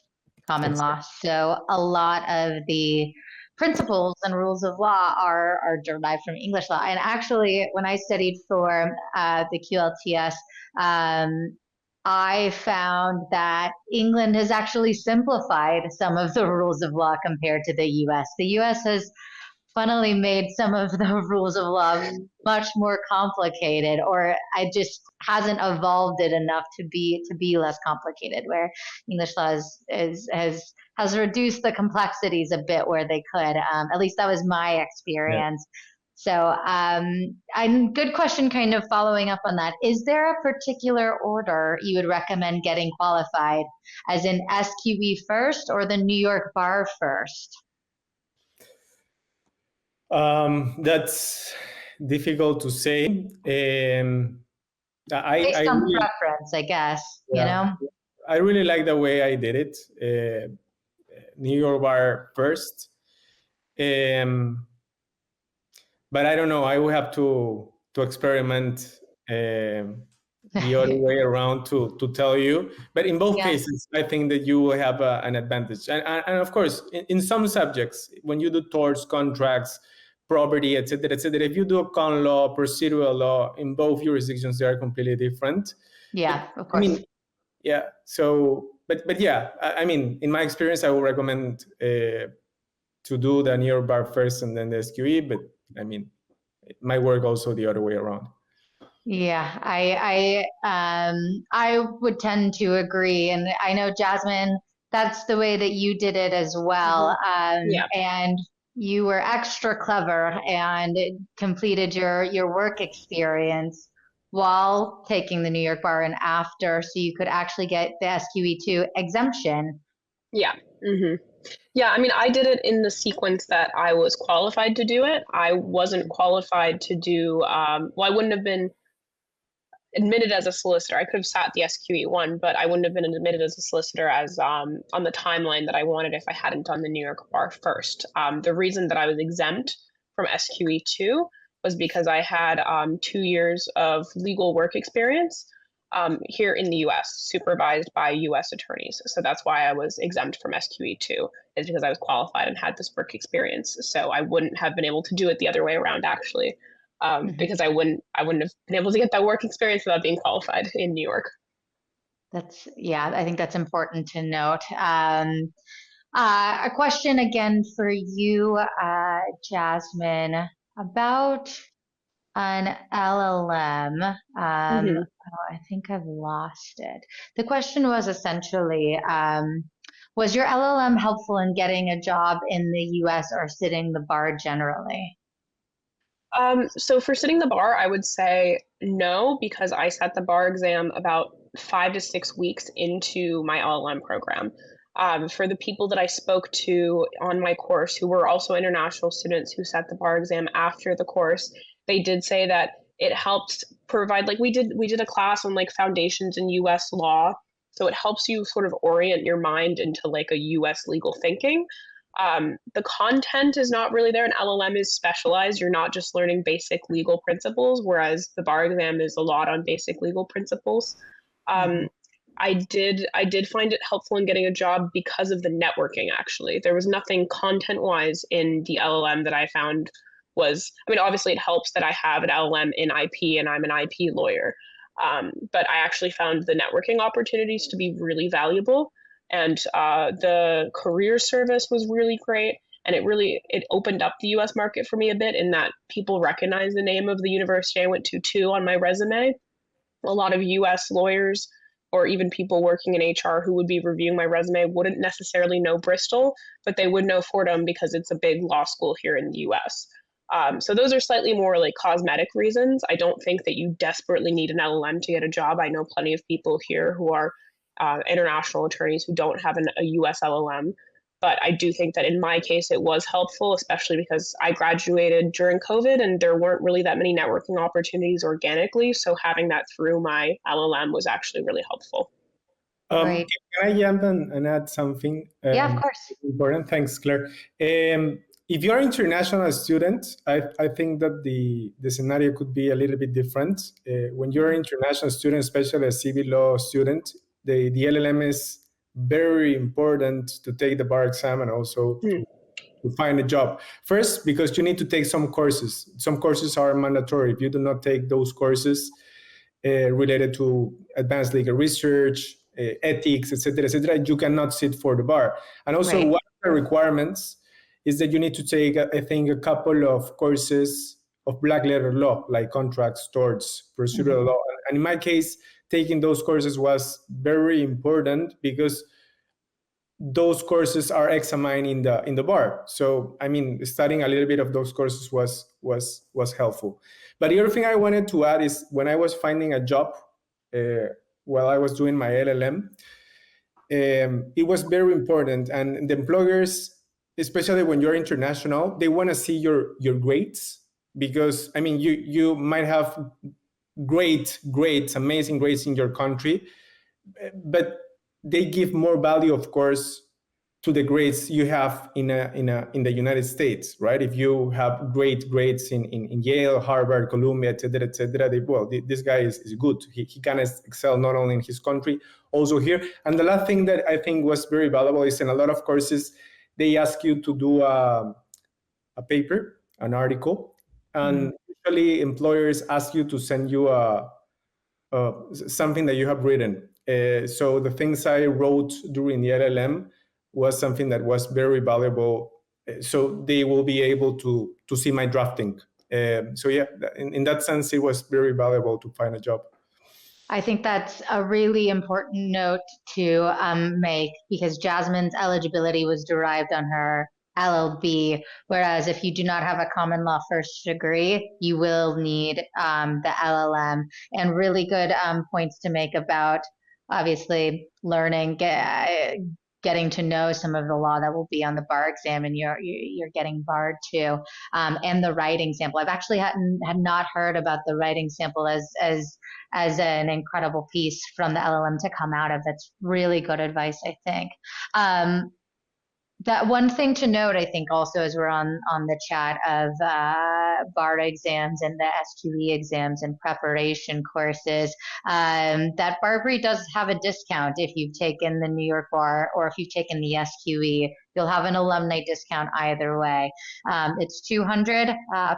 Speaker 2: common law. So a lot of the principles and rules of law are derived from English law. And actually, when I studied for the QLTS, I found that England has actually simplified some of the rules of law compared to the US. The US has funnily made some of the rules of law much more complicated, or it just hasn't evolved it enough to be less complicated, where English law has reduced the complexities a bit where they could. At least that was my experience. Yeah. So good question, kind of following up on that. Is there a particular order you would recommend getting qualified, as in SQE first or the New York bar first?
Speaker 6: That's difficult to say.
Speaker 2: Based on
Speaker 6: really,
Speaker 2: preference, I guess,
Speaker 6: yeah,
Speaker 2: you know?
Speaker 6: I really like the way I did it. New York bar first. But I don't know, I will have to experiment the other way around to tell you. But in both cases, I think that you will have an advantage. And of course, in some subjects, when you do torts, contracts, property, et cetera, if you do a con law, procedural law, in both jurisdictions, they are completely different.
Speaker 2: Yeah,
Speaker 6: but,
Speaker 2: of course.
Speaker 6: I mean, yeah, so, but yeah, I mean, in my experience, I would recommend to do the New York bar first and then the SQE, but I mean, it might work also the other way around.
Speaker 2: Yeah, I would tend to agree, and I know Jasmine, that's the way that you did it as well. And you were extra clever and completed your work experience while taking the New York bar and after, so you could actually get the SQE2 exemption.
Speaker 4: Yeah. Mm-hmm. Yeah, I mean, I did it in the sequence that I was qualified to do it. I wasn't qualified to do, well, I wouldn't have been admitted as a solicitor. I could have sat the SQE1, but I wouldn't have been admitted as a solicitor as on the timeline that I wanted if I hadn't done the New York bar first. The reason that I was exempt from SQE2 was because I had 2 years of legal work experience here in the US, supervised by US attorneys. So that's why I was exempt from SQE2, is because I was qualified and had this work experience. So I wouldn't have been able to do it the other way around, actually. Because I wouldn't have been able to get that work experience without being qualified in New York.
Speaker 2: I think that's important to note. A question again for you, Jasmine, about an LLM. I think I've lost it. The question was essentially, was your LLM helpful in getting a job in the US or sitting the bar generally?
Speaker 4: So for sitting the bar, I would say no, because I sat the bar exam about 5 to 6 weeks into my LLM program. For the people that I spoke to on my course who were also international students who sat the bar exam after the course, they did say that it helped provide, like we did a class on like foundations in US law. So it helps you sort of orient your mind into like a US legal thinking. The content is not really there. An LLM is specialized. You're not just learning basic legal principles, whereas the bar exam is a lot on basic legal principles. I did find it helpful in getting a job because of the networking, actually. There was nothing content-wise in the LLM that I found was, I mean, obviously it helps that I have an LLM in IP and I'm an IP lawyer. But I actually found the networking opportunities to be really valuable. And the career service was really great. And it opened up the US market for me a bit in that people recognize the name of the university I went to too on my resume. A lot of US lawyers or even people working in HR who would be reviewing my resume wouldn't necessarily know Bristol, but they would know Fordham because it's a big law school here in the US. So those are slightly more like cosmetic reasons. I don't think that you desperately need an LLM to get a job. I know plenty of people here who are international attorneys who don't have a US LLM. But I do think that in my case, it was helpful, especially because I graduated during COVID and there weren't really that many networking opportunities organically. So having that through my LLM was actually really helpful.
Speaker 2: Great.
Speaker 6: Can I jump and add something?
Speaker 2: Yeah, of course.
Speaker 6: Important. Thanks, Claire. If you're an international student, I think that the scenario could be a little bit different. When you're an international student, especially a civil law student, the LLM is very important to take the bar exam and also to find a job. First, because you need to take some courses. Some courses are mandatory. If you do not take those courses related to advanced legal research, ethics, etc., you cannot sit for the bar. And also, one of the requirements is that you need to take, I think, a couple of courses of black letter law, like contracts, torts, procedural law. And in my case, taking those courses was very important because those courses are examined in the bar. So I mean, studying a little bit of those courses was helpful. But the other thing I wanted to add is when I was finding a job while I was doing my LLM, it was very important. And the employers, especially when you're international, they want to see your grades because I mean, you might have great grades, amazing grades in your country, but they give more value, of course, to the grades you have in the United States, right? If you have great grades in Yale, Harvard, Columbia, etc., this guy is good. He can excel not only in his country, also here. And the last thing that I think was very valuable is in a lot of courses, they ask you to do a paper, an article, and usually employers ask you to send you something that you have written. So the things I wrote during the LLM was something that was very valuable. So they will be able to see my drafting. So yeah, in that sense, it was very valuable to find a job.
Speaker 2: I think that's a really important note to make because Jasmine's eligibility was derived on her LLB, whereas if you do not have a common law first degree, you will need the LLM. And really good points to make about obviously learning, getting to know some of the law that will be on the bar exam, and you're getting barred too, and the writing sample. I've actually had not heard about the writing sample as an incredible piece from the LLM to come out of. That's really good advice, I think. That one thing to note, I think, also as we're on the chat of BARBRI exams and the SQE exams and preparation courses, that BARBRI does have a discount if you've taken the New York Bar or if you've taken the SQE. You'll have an alumni discount either way. It's 200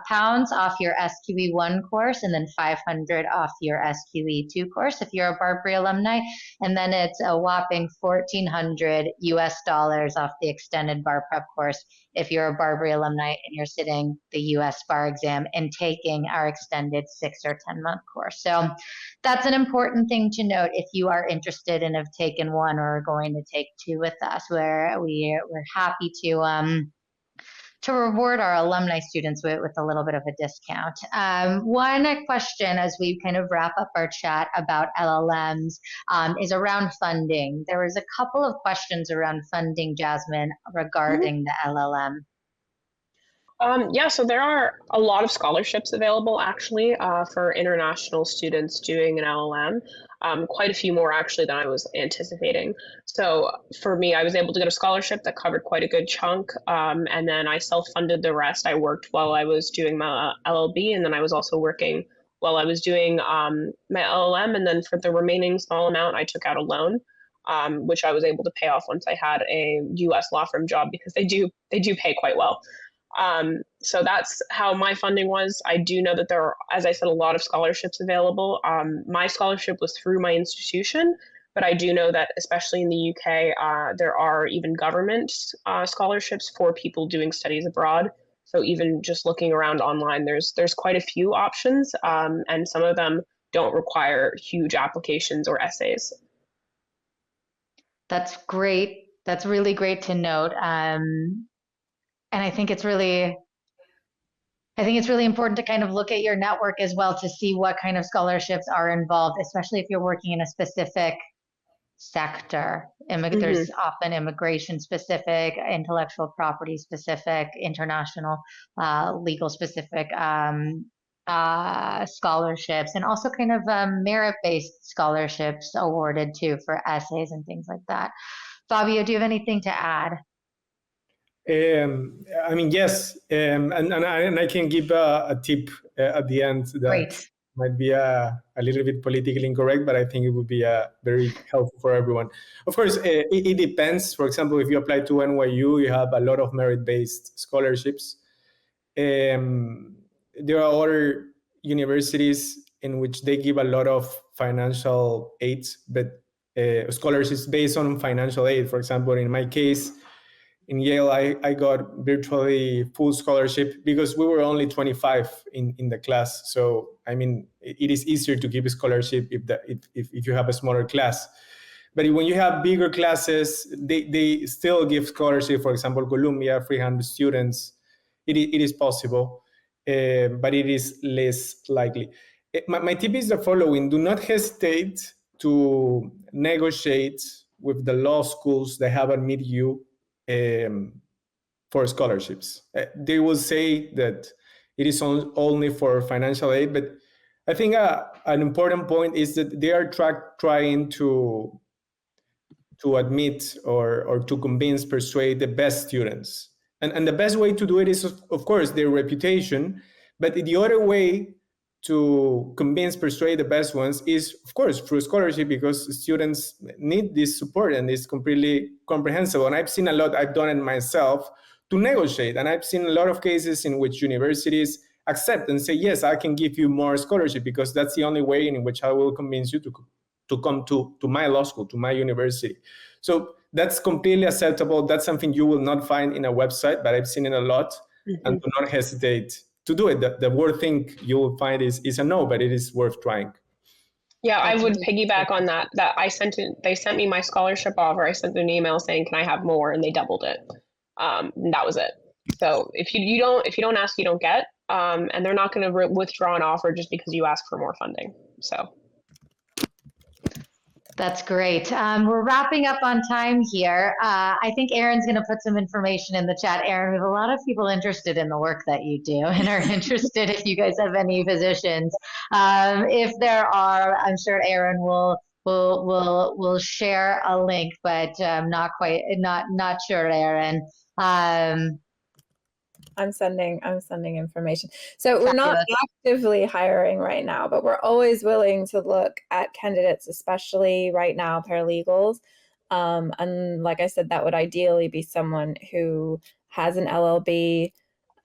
Speaker 2: pounds off your SQE1 course and then 500 off your SQE2 course if you're a BARBRI alumni. And then it's a whopping $1,400 off the extended bar prep course if you're a BARBRI alumni and you're sitting the US bar exam and taking our extended 6 or 10-month course. So that's an important thing to note if you are interested and have taken one or are going to take two with us, where we're happy to to reward our alumni students with a little bit of a discount. One question as we kind of wrap up our chat about LLMs is around funding. There was a couple of questions around funding, Jasmine, regarding the LLM.
Speaker 4: Yeah, so there are a lot of scholarships available actually for international students doing an LLM. Quite a few more actually than I was anticipating. So for me, I was able to get a scholarship that covered quite a good chunk, and then I self-funded the rest. I worked while I was doing my LLB, and then I was also working while I was doing my LLM. And then for the remaining small amount, I took out a loan, which I was able to pay off once I had a U.S. law firm job because they do pay quite well. So that's how my funding was. I do know that there are, as I said, a lot of scholarships available. My scholarship was through my institution, but I do know that especially in the UK, there are even government scholarships for people doing studies abroad. So even just looking around online, there's quite a few options, and some of them don't require huge applications or essays.
Speaker 2: That's great. That's really great to note. And I think it's really important to kind of look at your network as well to see what kind of scholarships are involved, especially if you're working in a specific sector. There's often immigration specific, intellectual property specific, international legal specific scholarships, and also kind of merit-based scholarships awarded too for essays and things like that. Fabio, do you have anything to add?
Speaker 6: I mean, yes, and I can give a tip at the end that might be a little bit politically incorrect, but I think it would be very helpful for everyone. Of course, it depends. For example, if you apply to NYU, you have a lot of merit-based scholarships. There are other universities in which they give a lot of financial aid, but scholarships based on financial aid. For example, in my case, in Yale, I got virtually full scholarship because we were only 25 in the class. So, I mean, it is easier to give a scholarship if you have a smaller class. But when you have bigger classes, they still give scholarship. For example, Columbia, 300 students. It is possible, but it is less likely. My tip is the following. Do not hesitate to negotiate with the law schools that have admitted you for scholarships. They will say that it is only for financial aid, but I think an important point is that they are trying to admit or to convince, persuade the best students. And the best way to do it is, of course, their reputation, but the other way to convince, persuade the best ones is, of course, through scholarship, because students need this support and it's completely comprehensible. And I've seen a lot, I've done it myself to negotiate. And I've seen a lot of cases in which universities accept and say, yes, I can give you more scholarship because that's the only way in which I will convince you to come to my law school, to my university. So that's completely acceptable. That's something you will not find in a website, but I've seen it a lot. And do not hesitate to do it. The word thing you will find is a no, but it is worth trying.
Speaker 4: Yeah, I would piggyback on that. They sent me my scholarship offer. I sent them an email saying, "Can I have more?" And they doubled it. And that was it. So if you don't ask, you don't get. And they're not going to withdraw an offer just because you ask for more funding. So.
Speaker 2: That's great. We're wrapping up on time here. I think Aaron's going to put some information in the chat. Aaron, we have a lot of people interested in the work that you do and are interested if you guys have any positions. If there are, I'm sure Aaron will share a link, but not sure, Aaron.
Speaker 3: I'm sending information. So we're not actively hiring right now, but we're always willing to look at candidates, especially right now, paralegals. And like I said, that would ideally be someone who has an LLB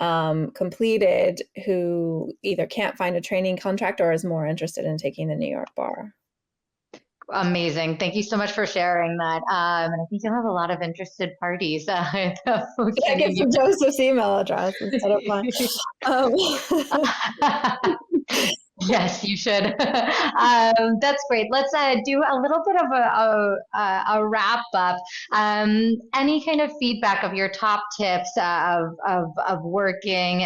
Speaker 3: completed, who either can't find a training contract or is more interested in taking the New York bar.
Speaker 2: Amazing. Thank you so much for sharing that. And I think you'll have a lot of interested parties.
Speaker 3: I get some Joseph's email address instead of mine.
Speaker 2: Yes, you should. That's great. Let's do a little bit of a wrap up. Any kind of feedback of your top tips of working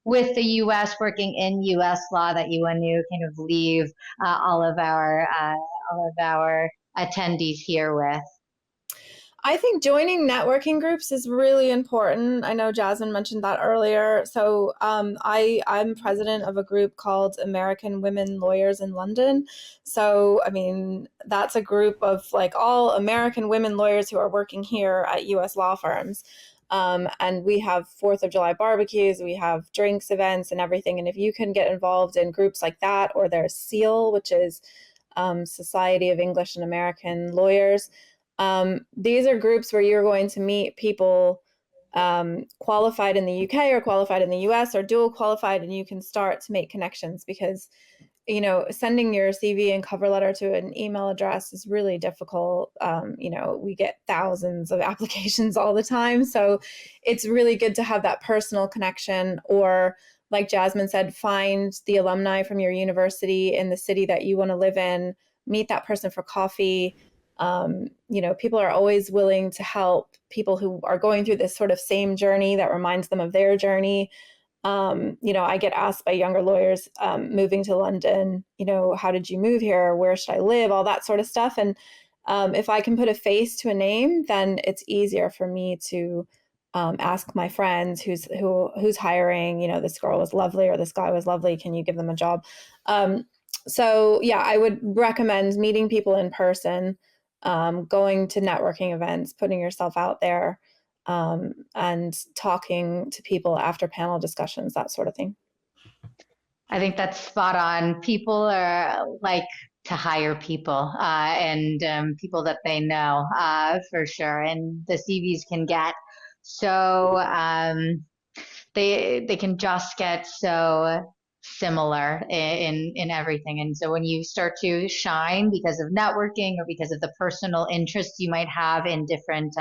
Speaker 2: with the U.S., working in U.S. law that you want to kind of leave all of our attendees here with?
Speaker 3: I think joining networking groups is really important. I know Jasmine mentioned that earlier. So I'm president of a group called American Women Lawyers in London. So, I mean, that's a group of like all American women lawyers who are working here at US law firms. And we have 4th of July barbecues, we have drinks events and everything. And if you can get involved in groups like that, or there's SEAL, which is Society of English and American Lawyers, these are groups where you're going to meet people qualified in the UK or qualified in the US or dual qualified, and you can start to make connections because, you know, sending your CV and cover letter to an email address is really difficult. You know, we get thousands of applications all the time. So it's really good to have that personal connection, or like Jasmine said, find the alumni from your university in the city that you want to live in, meet that person for coffee. You know, people are always willing to help people who are going through this sort of same journey that reminds them of their journey. You know, I get asked by younger lawyers moving to London, you know, how did you move here? Where should I live? All that sort of stuff. And if I can put a face to a name, then it's easier for me to ask my friends who's hiring, you know, this girl was lovely or this guy was lovely. Can you give them a job? So yeah, I would recommend meeting people in person, going to networking events, putting yourself out there, and talking to people after panel discussions, that sort of thing.
Speaker 2: I think that's spot on. People are like to hire people and people that they know for sure. And the CVs can get so they can just get so similar in everything. And so when you start to shine because of networking or because of the personal interests you might have in different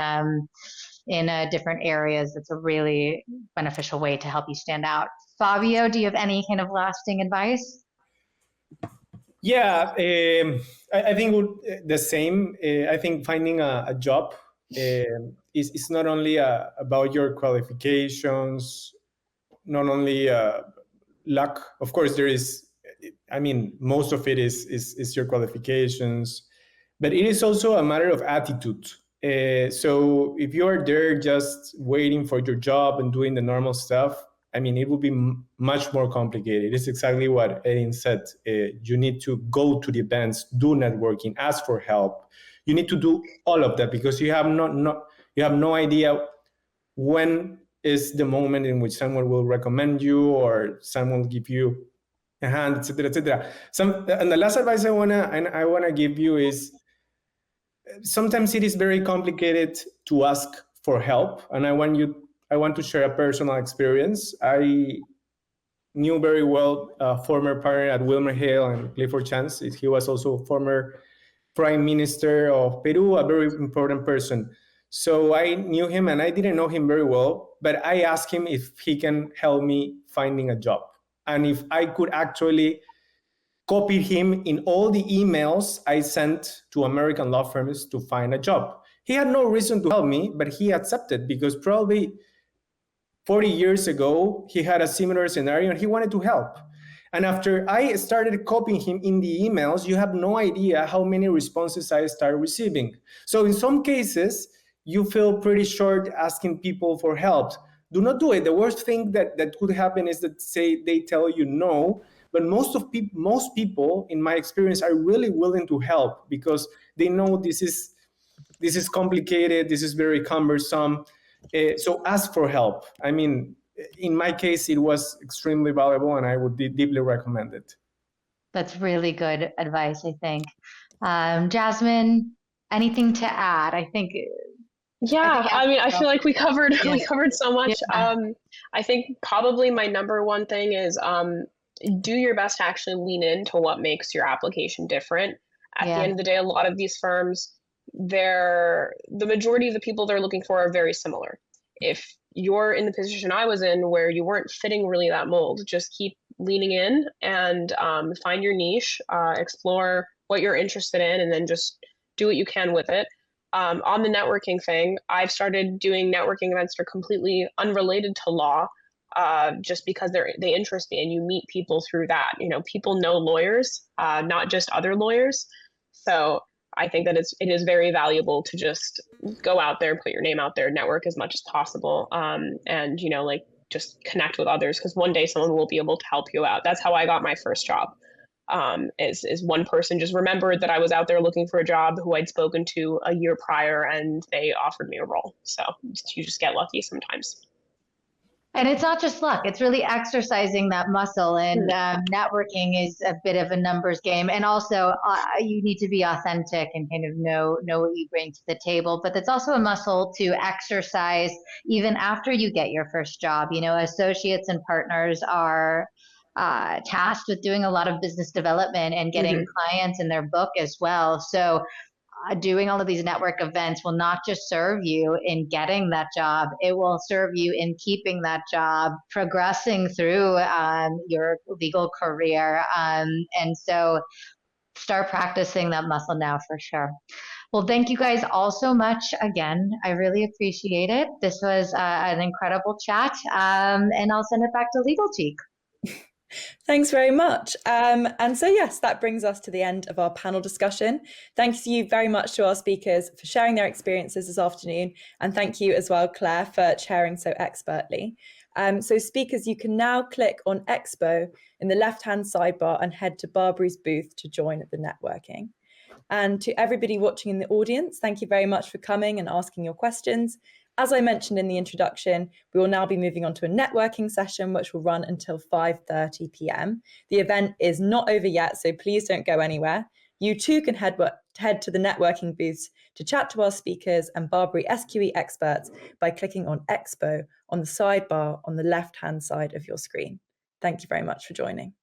Speaker 2: areas, that's a really beneficial way to help you stand out. Fabio, do you have any kind of lasting advice?
Speaker 6: Yeah, I think the same. I think finding a job is not only about your qualifications, not only luck. Of course, there is. I mean, most of it is your qualifications, but it is also a matter of attitude. So if you are there just waiting for your job and doing the normal stuff, I mean, it will be much more complicated. It's exactly what Erin said. You need to go to the events, do networking, ask for help. You need to do all of that because you have no idea when is the moment in which someone will recommend you or someone will give you a hand, etc., etc. And the last advice I wanna give you is sometimes it is very complicated to ask for help, and I want to share a personal experience. I knew very well a former partner at WilmerHale and Clifford Chance. He was also former Prime Minister of Peru, a very important person. So I knew him, and I didn't know him very well, but I asked him if he can help me finding a job and if I could actually copy him in all the emails I sent to American law firms to find a job. He had no reason to help me, but he accepted because probably 40 years ago, he had a similar scenario and he wanted to help. And after I started copying him in the emails, you have no idea how many responses I started receiving. So in some cases, you feel pretty short asking people for help. Do not do it. The worst thing that could happen is that say they tell you no, but most people, in my experience, are really willing to help because they know this is complicated, this is very cumbersome. So ask for help. I mean, in my case, it was extremely valuable, and I would deeply recommend it.
Speaker 2: That's really good advice, I think. Jasmine, anything to add? I think.
Speaker 4: Yeah, I mean, I feel like we covered so much.
Speaker 2: Yeah.
Speaker 4: I think probably my number one thing is do your best to actually lean into what makes your application different. At the end of the day, a lot of these firms, the majority of the people they're looking for are very similar. If you're in the position I was in where you weren't fitting really that mold, just keep leaning in and find your niche, explore what you're interested in, and then just do what you can with it. On the networking thing, I've started doing networking events that are completely unrelated to law, just because they interest me, and you meet people through that. You know, people know lawyers, not just other lawyers. So I think that it is very valuable to just go out there, put your name out there, network as much as possible, and like just connect with others, because one day someone will be able to help you out. That's how I got my first job. Is one person just remembered that I was out there looking for a job who I'd spoken to a year prior, and they offered me a role. So you just get lucky sometimes.
Speaker 2: And it's not just luck, it's really exercising that muscle. And networking is a bit of a numbers game. And also, you need to be authentic and kind of know what you bring to the table. But it's also a muscle to exercise even after you get your first job. You know, associates and partners are tasked with doing a lot of business development and getting clients in their book as well. So doing all of these network events will not just serve you in getting that job, it will serve you in keeping that job, progressing through your legal career. And so start practicing that muscle now for sure. Well, thank you guys all so much again. I really appreciate it. This was an incredible chat. And I'll send it back to Legal Cheek.
Speaker 1: Thanks very much. And so, yes, that brings us to the end of our panel discussion. Thank you very much to our speakers for sharing their experiences this afternoon. And thank you as well, Claire, for chairing so expertly. So speakers, you can now click on Expo in the left-hand sidebar and head to BARBRI's booth to join the networking. And to everybody watching in the audience, thank you very much for coming and asking your questions. As I mentioned in the introduction, we will now be moving on to a networking session, which will run until 5:30 p.m. The event is not over yet, so please don't go anywhere. You too can head to the networking booths to chat to our speakers and BARBRI SQE experts by clicking on Expo on the sidebar on the left-hand side of your screen. Thank you very much for joining.